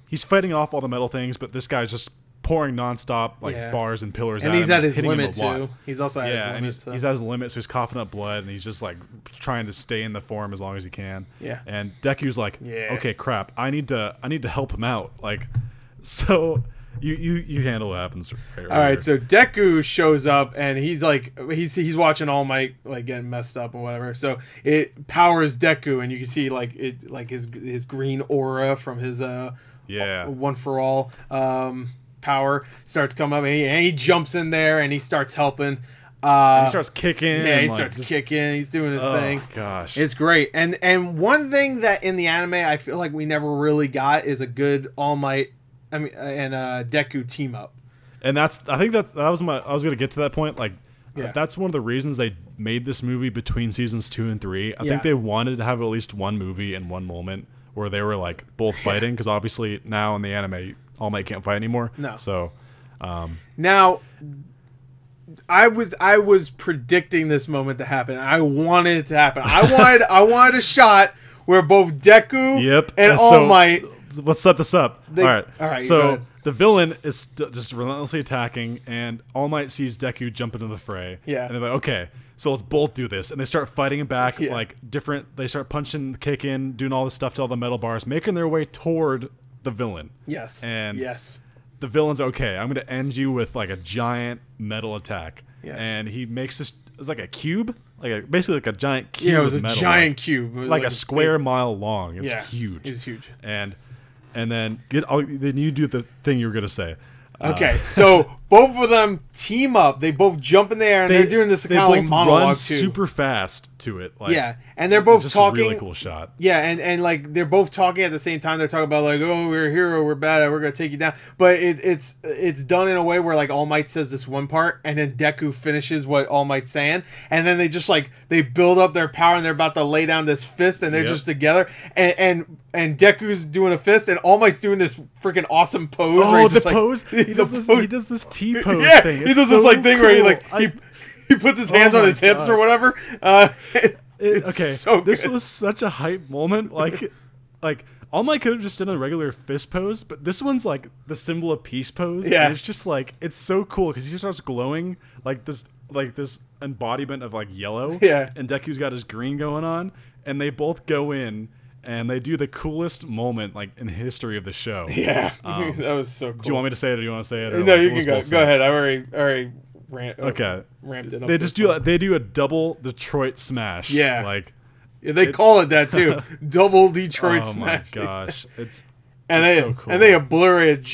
he's fighting off all the metal things, but this guy's just pouring nonstop bars and pillars, and at he's him, at his limit too. He's also at his limit. He's at his limit, so he's coughing up blood, and he's just like trying to stay in the form as long as he can. Yeah. And Deku's like, okay, crap, I need to help him out. Like, so you handle what happens. All right, so Deku shows up, and he's like, he's watching All Might like getting messed up and whatever. So it powers Deku, and you can see like it like his green aura from his One For All power starts coming up, and he jumps in there and he starts helping. And he starts kicking. Yeah, he starts kicking. He's doing his thing. Gosh, it's great. And one thing that in the anime I feel like we never really got is a good All Might, and Deku team up. And I think that was I was gonna get to that point. Like, that's one of the reasons they made this movie between seasons 2 and 3. I think they wanted to have at least one movie and one moment where they were like both fighting, because obviously now in the anime All Might can't fight anymore. No. So now I was predicting this moment to happen. I wanted it to happen. I wanted a shot where both Deku and All Might. Let's set this up. All right. So the villain is just relentlessly attacking, and All Might sees Deku jump into the fray. Yeah. And they're like, okay, so let's both do this. And they start fighting him back, like different. They start punching, kicking, doing all this stuff to all the metal bars, making their way toward the villain. Yes. And the villain's okay. I'm going to end you with like a giant metal attack. Yes. And he makes this. It's like a cube, basically like a giant cube. Yeah, it was a metal, giant cube. It was like a square mile long. It's huge. It's huge. And then then you do the thing you were gonna say. Okay, so both of them team up. They both jump in the air, and they're doing this kind of like monologue too. Super fast to it. Like, and they're both just talking. A really cool shot. Yeah, and like they're both talking at the same time. They're talking about like, oh, we're a hero, we're bad, we're gonna take you down. But it's done in a way where like All Might says this one part, and then Deku finishes what All Might's saying, and then they just like they build up their power, and they're about to lay down this fist, and they're just together, and Deku's doing a fist, and All Might's doing this freaking awesome pose. Oh, the pose! He does this T pose thing. He does this like thing where he puts his hands on his hips or whatever. This was such a hype moment. Like All Might could have just done a regular fist pose, but this one's like the symbol of peace pose. Yeah, and it's just like it's so cool because he starts glowing like this like this embodiment of like yellow. Yeah. And Deku's got his green going on, and they both go in and they do the coolest moment like in the history of the show. Yeah. That was so cool. Do you want me to say it or do you want to say it? Or no, like, you can go. Go ahead. I already ramped it up. They do a double Detroit smash. Yeah. Like they call it that too. Double Detroit smash. Oh my gosh. It's so cool. And they obliterate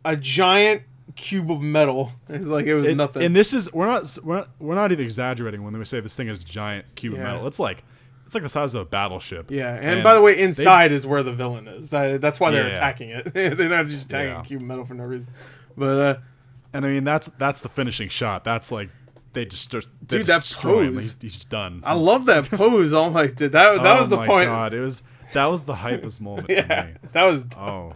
a giant cube of metal. It's like it was nothing. And this is we're not even exaggerating when we say this thing is a giant cube of metal. It's like the size of a battleship. Yeah, and by the way, inside is where the villain is. That's why they're attacking it. They're not just attacking a cube of metal for no reason. But and I mean that's the finishing shot. That's like they just dude, that pose. He's done. I love that pose. Oh my god, that was the point. Oh my god, that was the hypest moment for me. That was good.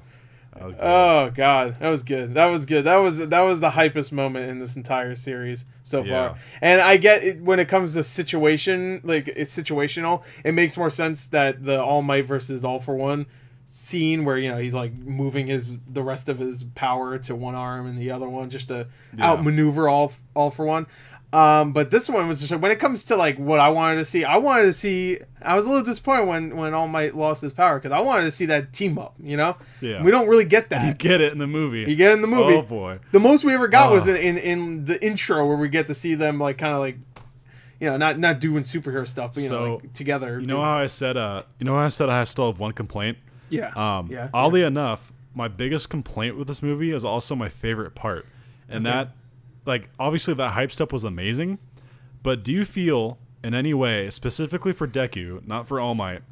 Oh god, that was good. That was good. That was the hypest moment in this entire series so far. And I get it, when it comes to situation, like it's situational, it makes more sense that the All Might versus All for One scene where he's like moving the rest of his power to one arm and the other one just to outmaneuver all for one. But this one was just like, when it comes to like what I wanted to see, I was a little disappointed when All Might lost his power because I wanted to see that team up, Yeah. We don't really get that. You get it in the movie. You get it in the movie. Oh boy. The most we ever got was in the intro where we get to see them like kind of like, not doing superhero stuff, but like together. You know how I said I still have one complaint? Yeah. Oddly enough, my biggest complaint with this movie is also my favorite part. And that like obviously that hype stuff was amazing, but do you feel in any way, specifically for Deku, not for All Might,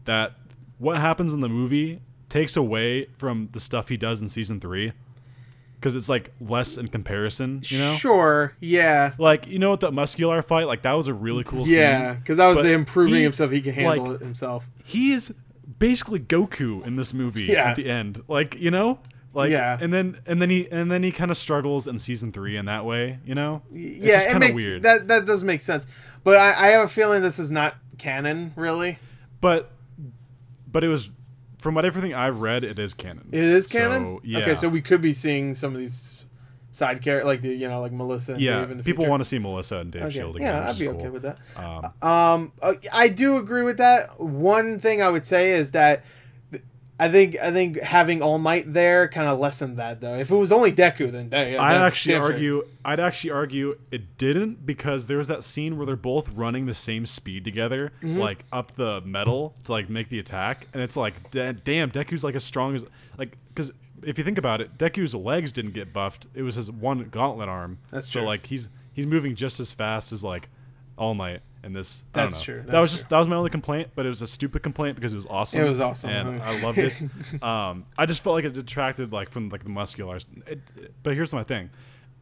that what happens in the movie takes away from the stuff he does in season 3? Because it's like less in comparison, Sure, yeah. Like with that muscular fight, like that was a really cool scene. Yeah, because that was the improving himself. He can handle it himself. He is basically Goku in this movie at the end, like and then he kind of struggles in season 3 in that way, It's just kind of weird. That does make sense, but I have a feeling this is not canon, really. But it was, from everything I've read, it is canon. It is canon. So, yeah. Okay, so we could be seeing some of these side characters, like like Melissa and Dave in the people future. want to see Melissa and Dave Shield again. Yeah, I'd be okay with that. I do agree with that. One thing I would say is that I think having All Might there kind of lessened that, though. If it was only Deku, then I'd actually argue it didn't, because there was that scene where they're both running the same speed together, like up the metal to like make the attack, and it's like, damn, Deku's like as strong as because if you think about it, Deku's legs didn't get buffed; it was his one gauntlet arm. That's true. So like he's moving just as fast as like All Might. And this, that's true. That was my only complaint, but it was a stupid complaint because it was awesome. It was awesome, and I loved it. I just felt like it detracted from the muscular. But here's my thing: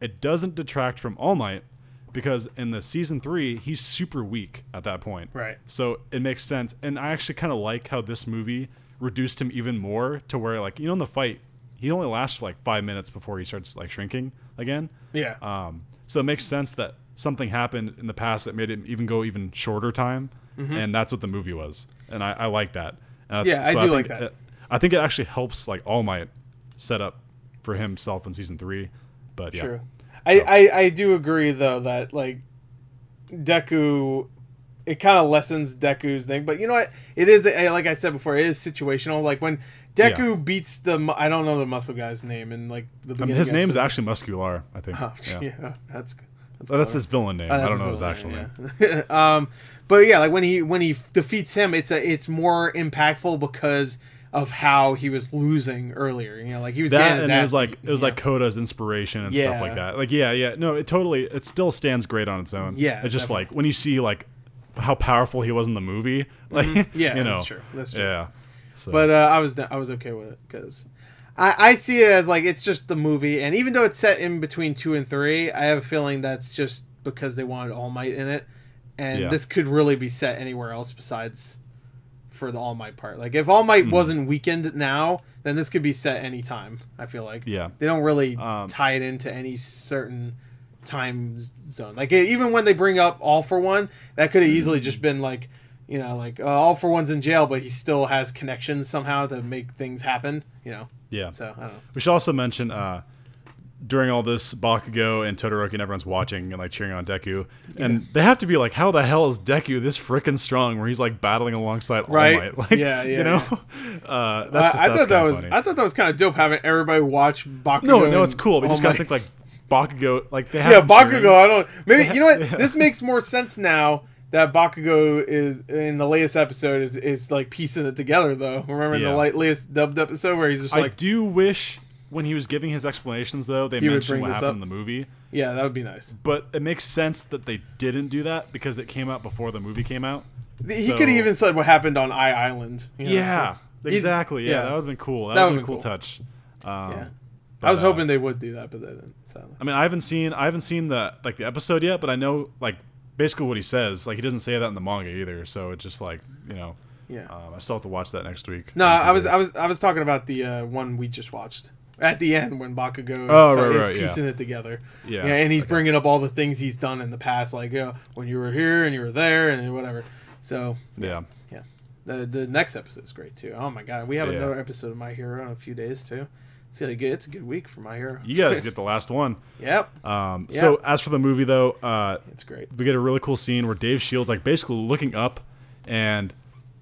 it doesn't detract from All Might, because in the season 3 he's super weak at that point. Right. So it makes sense, and I actually kind of like how this movie reduced him even more to where in the fight he only lasts for like 5 minutes before he starts like shrinking again. Yeah. So it makes sense that something happened in the past that made it go even shorter time, and that's what the movie was, and I like that. I do like that. I think it actually helps like All Might set up for himself in season 3, but yeah. True. I do agree though that like Deku, it kind of lessens Deku's thing, but you know what? It is like I said before, it is situational. Like when Deku beats I don't know the muscle guy's name, and like his name's actually Muscular, I think. Oh, yeah, that's good. That's his villain name. I don't know his actual name. But yeah, like when he defeats him, it's more impactful because of how he was losing earlier. Like he was that, and it was like Koda's inspiration and stuff like that. Like no, it still stands great on its own. Yeah, it's just definitely. Like when you see like how powerful he was in the movie, like that's true. That's true. Yeah, so. But I was okay with it because I see it as like it's just the movie, and even though it's set in between 2 and 3, I have a feeling that's just because they wanted All Might in it, and this could really be set anywhere else besides for the All Might part. Like if All Might wasn't weakened now, then this could be set anytime. I feel like they don't really tie it into any certain time zone. Like even when they bring up All for One, that could have easily just been like, All for One's in jail, but he still has connections somehow to make things happen. Yeah. So I don't know. We should also mention during all this, Bakugo and Todoroki and everyone's watching and like cheering on Deku, and they have to be like, how the hell is Deku this freaking strong? Where he's like battling alongside All Might, like, you know. I thought that was kind of dope having everybody watch Bakugo. No, it's cool. But you just gotta think like Bakugo, like they have. Yeah, Bakugo. I don't. Maybe you know what? This makes more sense now that Bakugo is in the latest episode is like piecing it together though. Remember in the latest dubbed episode where he's just like. I do wish. When he was giving his explanations, though, they mentioned what happened in the movie. Yeah, that would be nice. But it makes sense that they didn't do that because it came out before the movie came out. He could have even said what happened on Island. You know? Yeah, exactly. Yeah, that would have been cool. That would have been a cool touch. I was hoping they would do that, but they didn't. Sadly. I mean, I haven't seen the episode yet, but I know like basically what he says. Like he doesn't say that in the manga either, so it's just like Yeah. I still have to watch that next week. No, I was talking about the one we just watched. At the end, when Bakugo is piecing it together, and he's bringing up all the things he's done in the past, like when you were here and you were there and whatever. So the next episode is great too. Oh my god, we have another episode of My Hero in a few days too. It's gonna good. It's a good week for My Hero. You guys get the last one. Yep. So as for the movie though, it's great. We get a really cool scene where Dave Shields like basically looking up and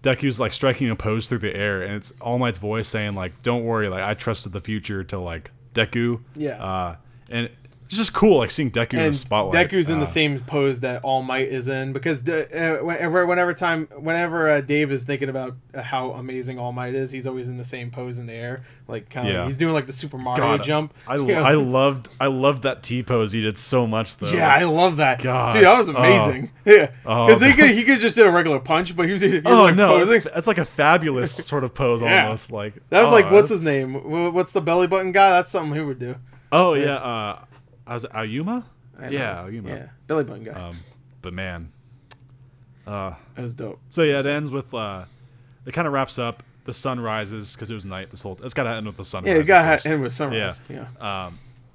Deku's like striking a pose through the air, and it's All Might's voice saying like, "Don't worry, like I trusted the future to like Deku." Yeah. And it's just cool, like seeing Deku in the spotlight. Deku's in the same pose that All Might is in because whenever Dave is thinking about how amazing All Might is, he's always in the same pose in the air, like kind of he's doing like the Super Mario jump. I loved that T pose he did so much though. Yeah, I love that. Gosh. Dude, that was amazing. Yeah, because he could just did a regular punch, but he was posing. That's like a fabulous sort of pose almost. Like that was like what's his name? What's the belly button guy? That's something he would do. Oh yeah. Was it Ayuma? Ayuma. Yeah, belly button guy. But man, that was dope. So yeah, it ends with it kind of wraps up. The sun rises because it was night. It's got to end with the sunrise. Yeah, it got to end with sunrise. Yeah.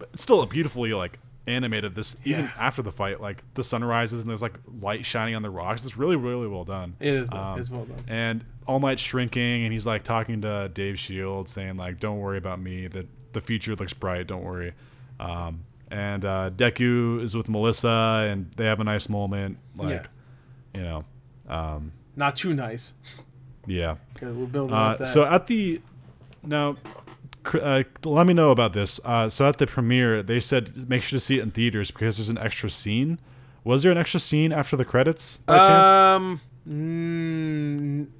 But it's still a beautifully like animated. Even after the fight, like the sun rises and there's like light shining on the rocks. It's really really well done. It is. It's well done. And All Might's shrinking and he's like talking to Dave Shields saying like, "Don't worry about me. The future looks bright. Don't worry." And Deku is with Melissa, and they have a nice moment. Like, not too nice. Yeah. Because we're building up that. So let me know about this. So at the premiere, they said make sure to see it in theaters because there's an extra scene. Was there an extra scene after the credits by chance?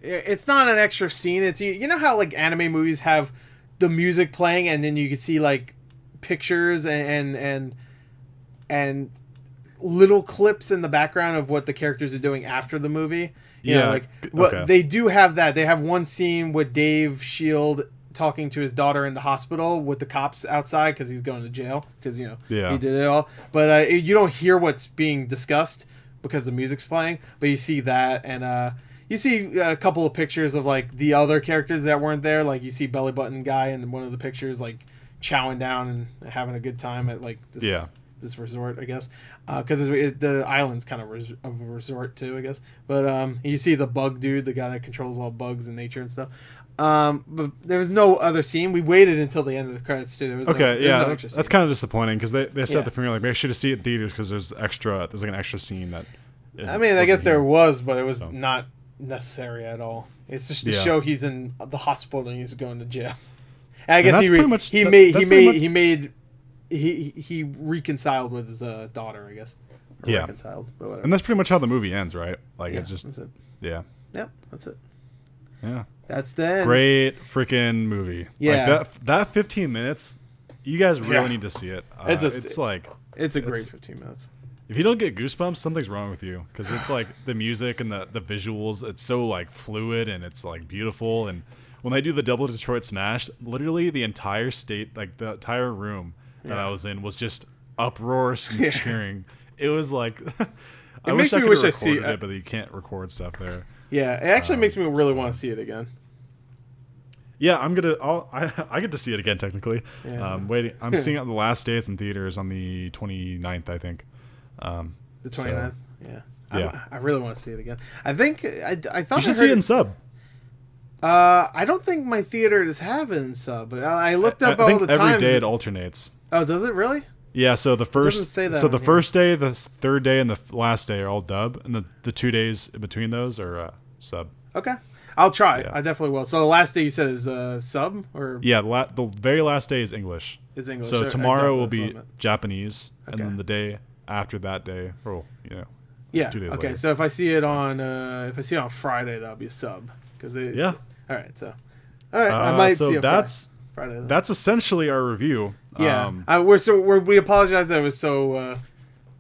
It's not an extra scene. It's you know how like anime movies have the music playing, and then you can see like pictures and little clips in the background of what the characters are doing after the movie. They do have that. They have one scene with Dave Shield talking to his daughter in the hospital with the cops outside because he's going to jail because he did it all. But you don't hear what's being discussed because the music's playing. But you see that, and you see a couple of pictures of like the other characters that weren't there. Like you see Belly Button guy in one of the pictures, like chowing down and having a good time at like this resort, I guess, because the island's kind of a resort too, I guess. But you see the bug dude, the guy that controls all bugs in nature and stuff. But there was no other scene. We waited until the end of the credits too. That's kind of disappointing because they said at the premiere like make sure to see it in theaters because there's like an extra scene that. I guess there was, but it was not necessary at all. It's just to show he's in the hospital and he's going to jail. And I guess he reconciled with his daughter, I guess. Reconciled, but whatever. And that's pretty much how the movie ends, right? Like it's just that's it. Yeah. Yep, that's it. Yeah. That's the end. Great freaking movie. Yeah. Like that 15 minutes, you guys really need to see it. It's a great 15 minutes. If you don't get goosebumps, something's wrong with you because it's like the music and the visuals. It's so like fluid and it's like beautiful. And when they do the double Detroit Smash, literally the entire state, like the entire room that I was in, was just uproarious and cheering. It was like, I wish I could have recorded it, but you can't record stuff there. Yeah, it actually makes me really want to see it again. Yeah, I get to see it again technically. Yeah. Waiting. I'm seeing it on the last day it's in theaters on the 29th, I think. The 29th. Yeah. I really want to see it again. I think I thought you should see it in sub. I don't think my theaters have it in sub, but I looked up all the times. Every day it alternates. Oh, does it really? Yeah, so the doesn't say that on here. first day, the third day, and the last day are all dub, and the 2 days in between those are sub. Okay, I'll try. Yeah. I definitely will. So the last day you said is sub or Yeah, the very last day is English. is English? So Or- tomorrow will that's what I be meant. Japanese, and Okay. then the day after that day, or Yeah. 2 days Okay. later. So if I see it on Friday, that'll be a sub because Yeah. All right. So all right, I might so see it Friday. Then. that's essentially our review. Yeah. We apologize that it was so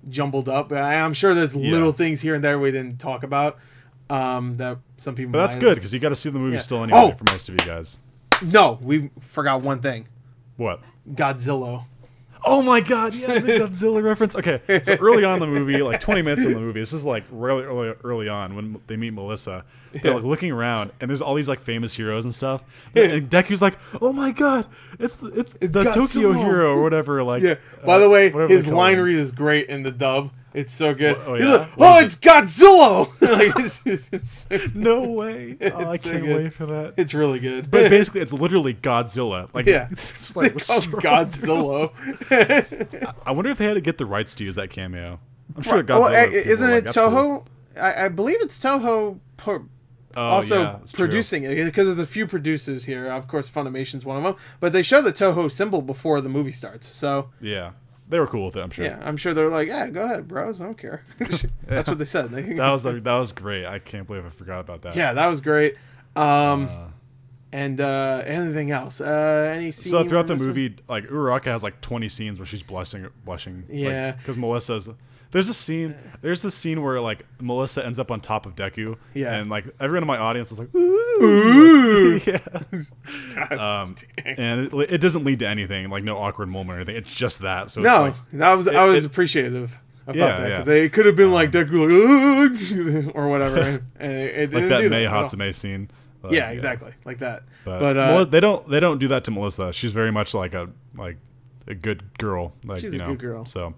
jumbled up. I'm sure there's little things here and there we didn't talk about. That some people. But that's might good have- because you got to see the movie still anyway Oh! for most of you guys. No, we forgot one thing. What? Godzilla. Oh my god, yeah, the Godzilla reference. Okay, so early on in the movie, like 20 minutes in the movie, this is like really early on when they meet Melissa. They're like looking around, and there's all these like famous heroes and stuff. And Deku's like, "Oh my god, it's the Tokyo Godzilla." hero or whatever." Like, Yeah. By the way, whatever his they call line him. read is great in the dub. It's so good. Oh, He's yeah? like, What "Oh, is it's Godzilla!" Like, it's No way! Oh, I so can't good. wait for that. It's really good. But basically, it's literally Godzilla. Like, Yeah. it's like Godzilla. I wonder if they had to get the rights to use that cameo. I'm sure Oh, Godzilla. people isn't were like, it "That's cool." Toho? I believe it's Toho. Also yeah, that's true. producing it because there's a few producers here. Of course, Funimation's one of them. But they show the Toho symbol before the movie starts. So Yeah, they were cool with it. I'm sure. yeah, I'm sure they're like, yeah, go ahead, bros. I don't care. That's what they said. That was great. I can't believe I forgot about that. Yeah, that was great. And anything else? Any scene So throughout we're the missing? movie, like Uraraka has like 20 scenes where she's blushing. Yeah. Because Melissa's. There's a scene. There's this scene where like Melissa ends up on top of Deku. Yeah. And like everyone in my audience is like, ooh. Yeah. And it doesn't lead to anything, like no awkward moment or anything. It's just that. So No, it's I was appreciative about Yeah, that yeah. because it could have been like Deku like or whatever, and it like didn't that do Mei at all. Hatsume scene. Yeah, exactly, like that. But they don't do that to Melissa. She's very much like a good girl. Like, She's a good girl. So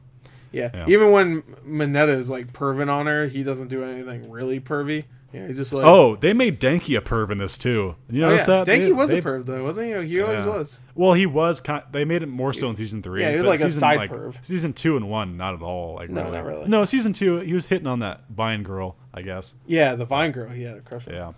yeah, even when Mineta is like perving on her, he doesn't do anything really pervy. Yeah, he's just like, oh, they made Denki a perv in this too. You notice that? Denki was a perv though, wasn't he? He always was. Well, he was. They made it more so in season 3. Yeah, he was but like a side perv. Season 2 and 1, not at all. Like No, not really. No, season 2, he was hitting on that Vine girl, I guess. Yeah, the Vine girl, he had a crush on. Yeah.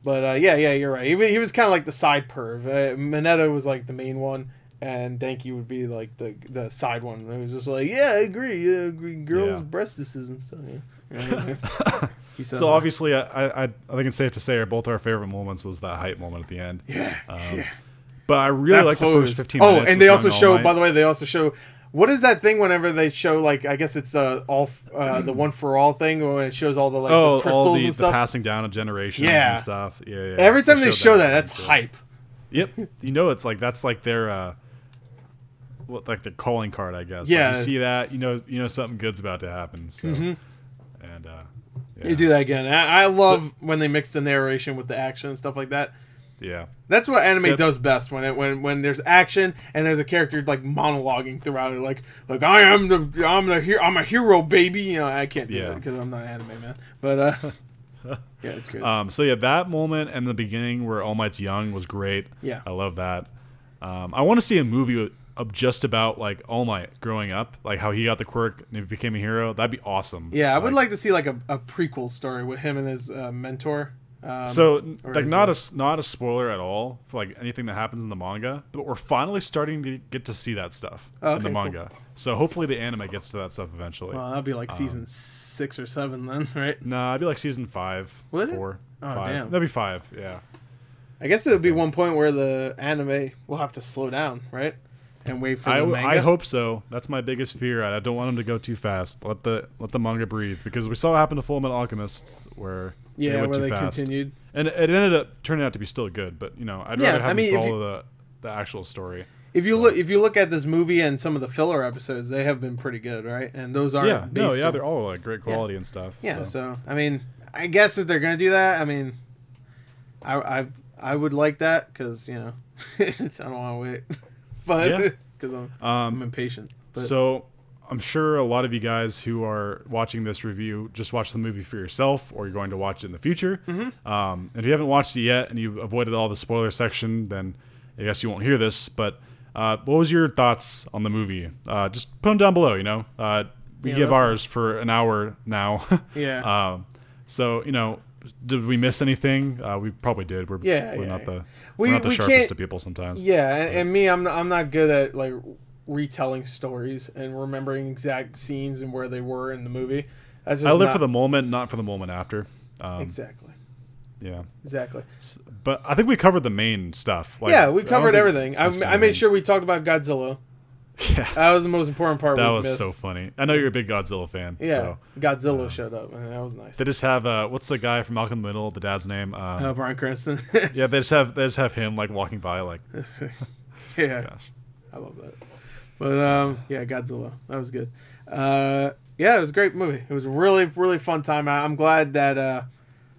But yeah, you're right. He was kind of like the side perv. Mineta was like the main one, and Denki would be like the side one. It was just like, yeah, I agree. Yeah, I agree. Girls' breastises and stuff. Yeah. He said So that. obviously, I think it's safe to say both our favorite moments was that hype moment at the end. Yeah. But I really That like the pose. first 15 minutes. Oh, and they with also Young All show. Might. By the way, they also show. What is that thing? Whenever they show, like, I guess it's the one for all thing, when it shows all the the crystals all and the stuff. passing down of generations Yeah. and stuff. Yeah. Every time they show that, at that's the end, hype. Yep. You know, that's like their like their calling card, I guess. Yeah. Like you see that, you know something good's about to happen. So. And They do that again. I love when they mix the narration with the action and stuff like that. Yeah. That's what anime So- does best when there's action and there's a character like monologuing throughout it, like I'm a hero, baby. You know, I can't do that because I'm not an anime man. But yeah, it's good. So yeah, that moment and the beginning where All Might's young was great. Yeah. I love that. I want to see a movie of just about like All Might growing up, like how he got the quirk and he became a hero. That'd be awesome. Yeah, I would like to see like a prequel story with him and his mentor. So or like his, not a spoiler at all for like anything that happens in the manga, but we're finally starting to get to see that stuff in the manga. Cool. So hopefully the anime gets to that stuff eventually. Well, that'd be like season 6 or 7 then, right? Nah, it'd be like season 5, Would it? 4, Oh, 5. damn. That'd be 5, yeah. I guess it would be one point where the anime will have to slow down, right? And wait for the manga. I hope so. That's my biggest fear. I don't want them to go too fast. Let the manga breathe, because we saw what happened to Full Metal Alchemist, where they went too fast. Continued. And it ended up turning out to be still good. But I'd rather have them follow the actual story. If you look at this movie and some of the filler episodes, they have been pretty good, right? And those aren't they're all like great quality and stuff. Yeah, so I mean, I guess if they're gonna do that, I mean, I would like that because I don't want to wait, but because I'm impatient. But. So I'm sure a lot of you guys who are watching this review just watch the movie for yourself, or you're going to watch it in the future. And if you haven't watched it yet and you've avoided all the spoiler section, then I guess you won't hear this. But What was your thoughts on the movie? Just put them down below. We give ours for an hour now. Yeah. So did we miss anything? We probably did. We're not the sharpest of people sometimes. Yeah, and me, I'm not good at like retelling stories and remembering exact scenes and where they were in the movie. I live for the moment, not for the moment after. Exactly. Yeah. Exactly. But I think we covered the main stuff. We covered everything. I made sure we talked about Godzilla. Yeah. That was the most important part. That was so funny. I know you're a big Godzilla fan. Yeah. So, Godzilla showed up, and that was nice. They just have what's the guy from Malcolm in the Middle? The dad's name? Bryan Cranston. Yeah, they just have him like walking by like. Yeah. Gosh. I love that. But Godzilla. That was good. It was a great movie. It was a really, really fun time. I'm glad that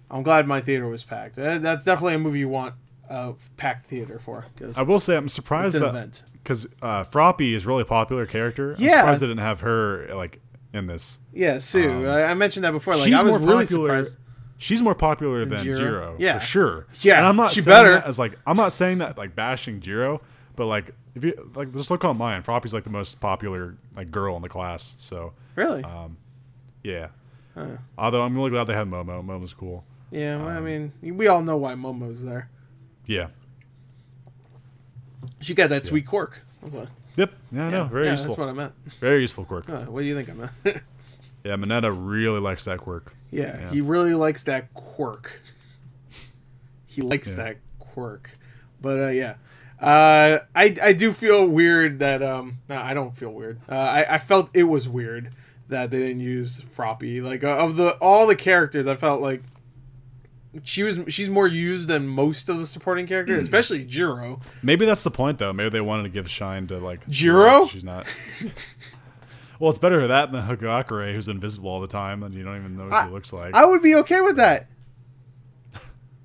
my theater was packed. That's definitely a movie you want a packed theater for. I will say I'm surprised that because Froppy is a really popular character. I'm surprised they didn't have her like in this. Yeah, Sue. I mentioned that before. Like I was really surprised. She's more popular than Jiro, for sure. Yeah, and I'm not saying that as like I'm not saying that like bashing Jiro, but like if you like just look online, Froppy's like the most popular like girl in the class. So really, yeah. Although I'm really glad they had Momo. Momo's cool. Yeah, well, I mean, we all know why Momo's there. Yeah. She got that sweet quirk. Yep. Yeah, I know. Very useful. That's what I meant. Very useful quirk. What do you think I meant? Yeah, Mineta really likes that quirk. Yeah, he really likes that quirk. He likes that quirk. But, I do feel weird that... No, I don't feel weird. I felt it was weird that they didn't use Froppy. Like, of all the characters, I felt like she's more used than most of the supporting characters, especially Jiro. Maybe that's the point, though. Maybe they wanted to give shine to like Jiro. She's not. Well, it's better for that than Hagakure, who's invisible all the time, and you don't even know what she looks like. I would be okay with that.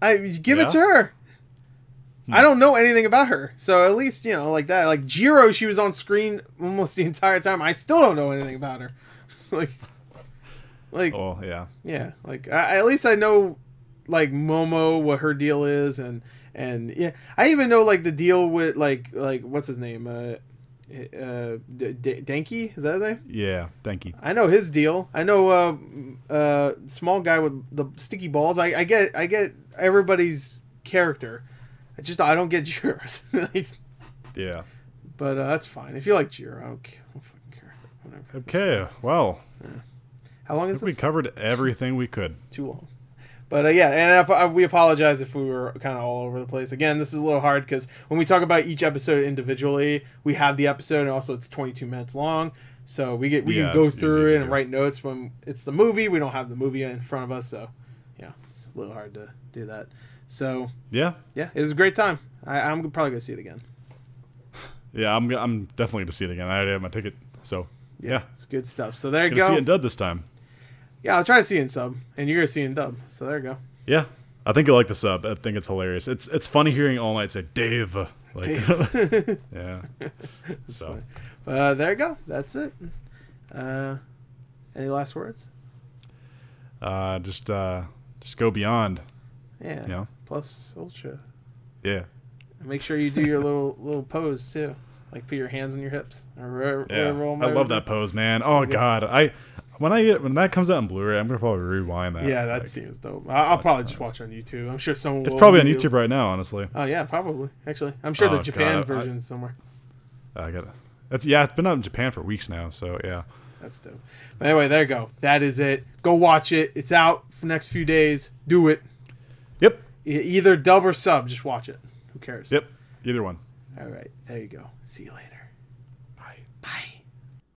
Give it to her. I don't know anything about her, so at least like that. Like Jiro, she was on screen almost the entire time. I still don't know anything about her. like. Oh yeah. Yeah. Like at least I know. Like Momo, what her deal is, and yeah, I even know like the deal with like what's his name, Denki, is that his name? Yeah, Denki. I know his deal. I know small guy with the sticky balls. I get everybody's character. I don't get Jiro's. Yeah, but that's fine. If you like Jiro, I don't fucking care. Whatever. Okay, well, how long is this? We covered everything we could. Too long. But and we apologize if we were kind of all over the place. Again, this is a little hard because when we talk about each episode individually, we have the episode, and also it's 22 minutes long, so we can go through it and write notes. When it's the movie, we don't have the movie in front of us, so yeah, it's a little hard to do that. So yeah, it was a great time. I'm probably gonna see it again. Yeah, I'm definitely gonna see it again. I already have my ticket, so yeah, it's good stuff. So there you go. See it in dub this time. Yeah, I'll try to see it in sub, and you're gonna see it in dub. So there you go. Yeah, I think you'll like the sub. I think it's hilarious. It's funny hearing All Might say Dave. Like, Dave. Yeah. So, there you go. That's it. Any last words? Just go beyond. Yeah. Plus Ultra. Yeah. And make sure you do your little pose too, like put your hands on your hips. I love that pose, man. Oh God, when that comes out on Blu-ray, I'm gonna probably rewind that. Yeah, that seems dope. I'll probably just watch it on YouTube. I'm sure someone. It's probably on YouTube right now, honestly. Oh yeah, probably. Actually, I'm sure the Japan version is somewhere. I got it. It's been out in Japan for weeks now, so yeah. That's dope. But anyway, there you go. That is it. Go watch it. It's out for the next few days. Do it. Yep. Either dub or sub. Just watch it. Who cares? Yep. Either one. All right. There you go. See you later. Bye. Bye.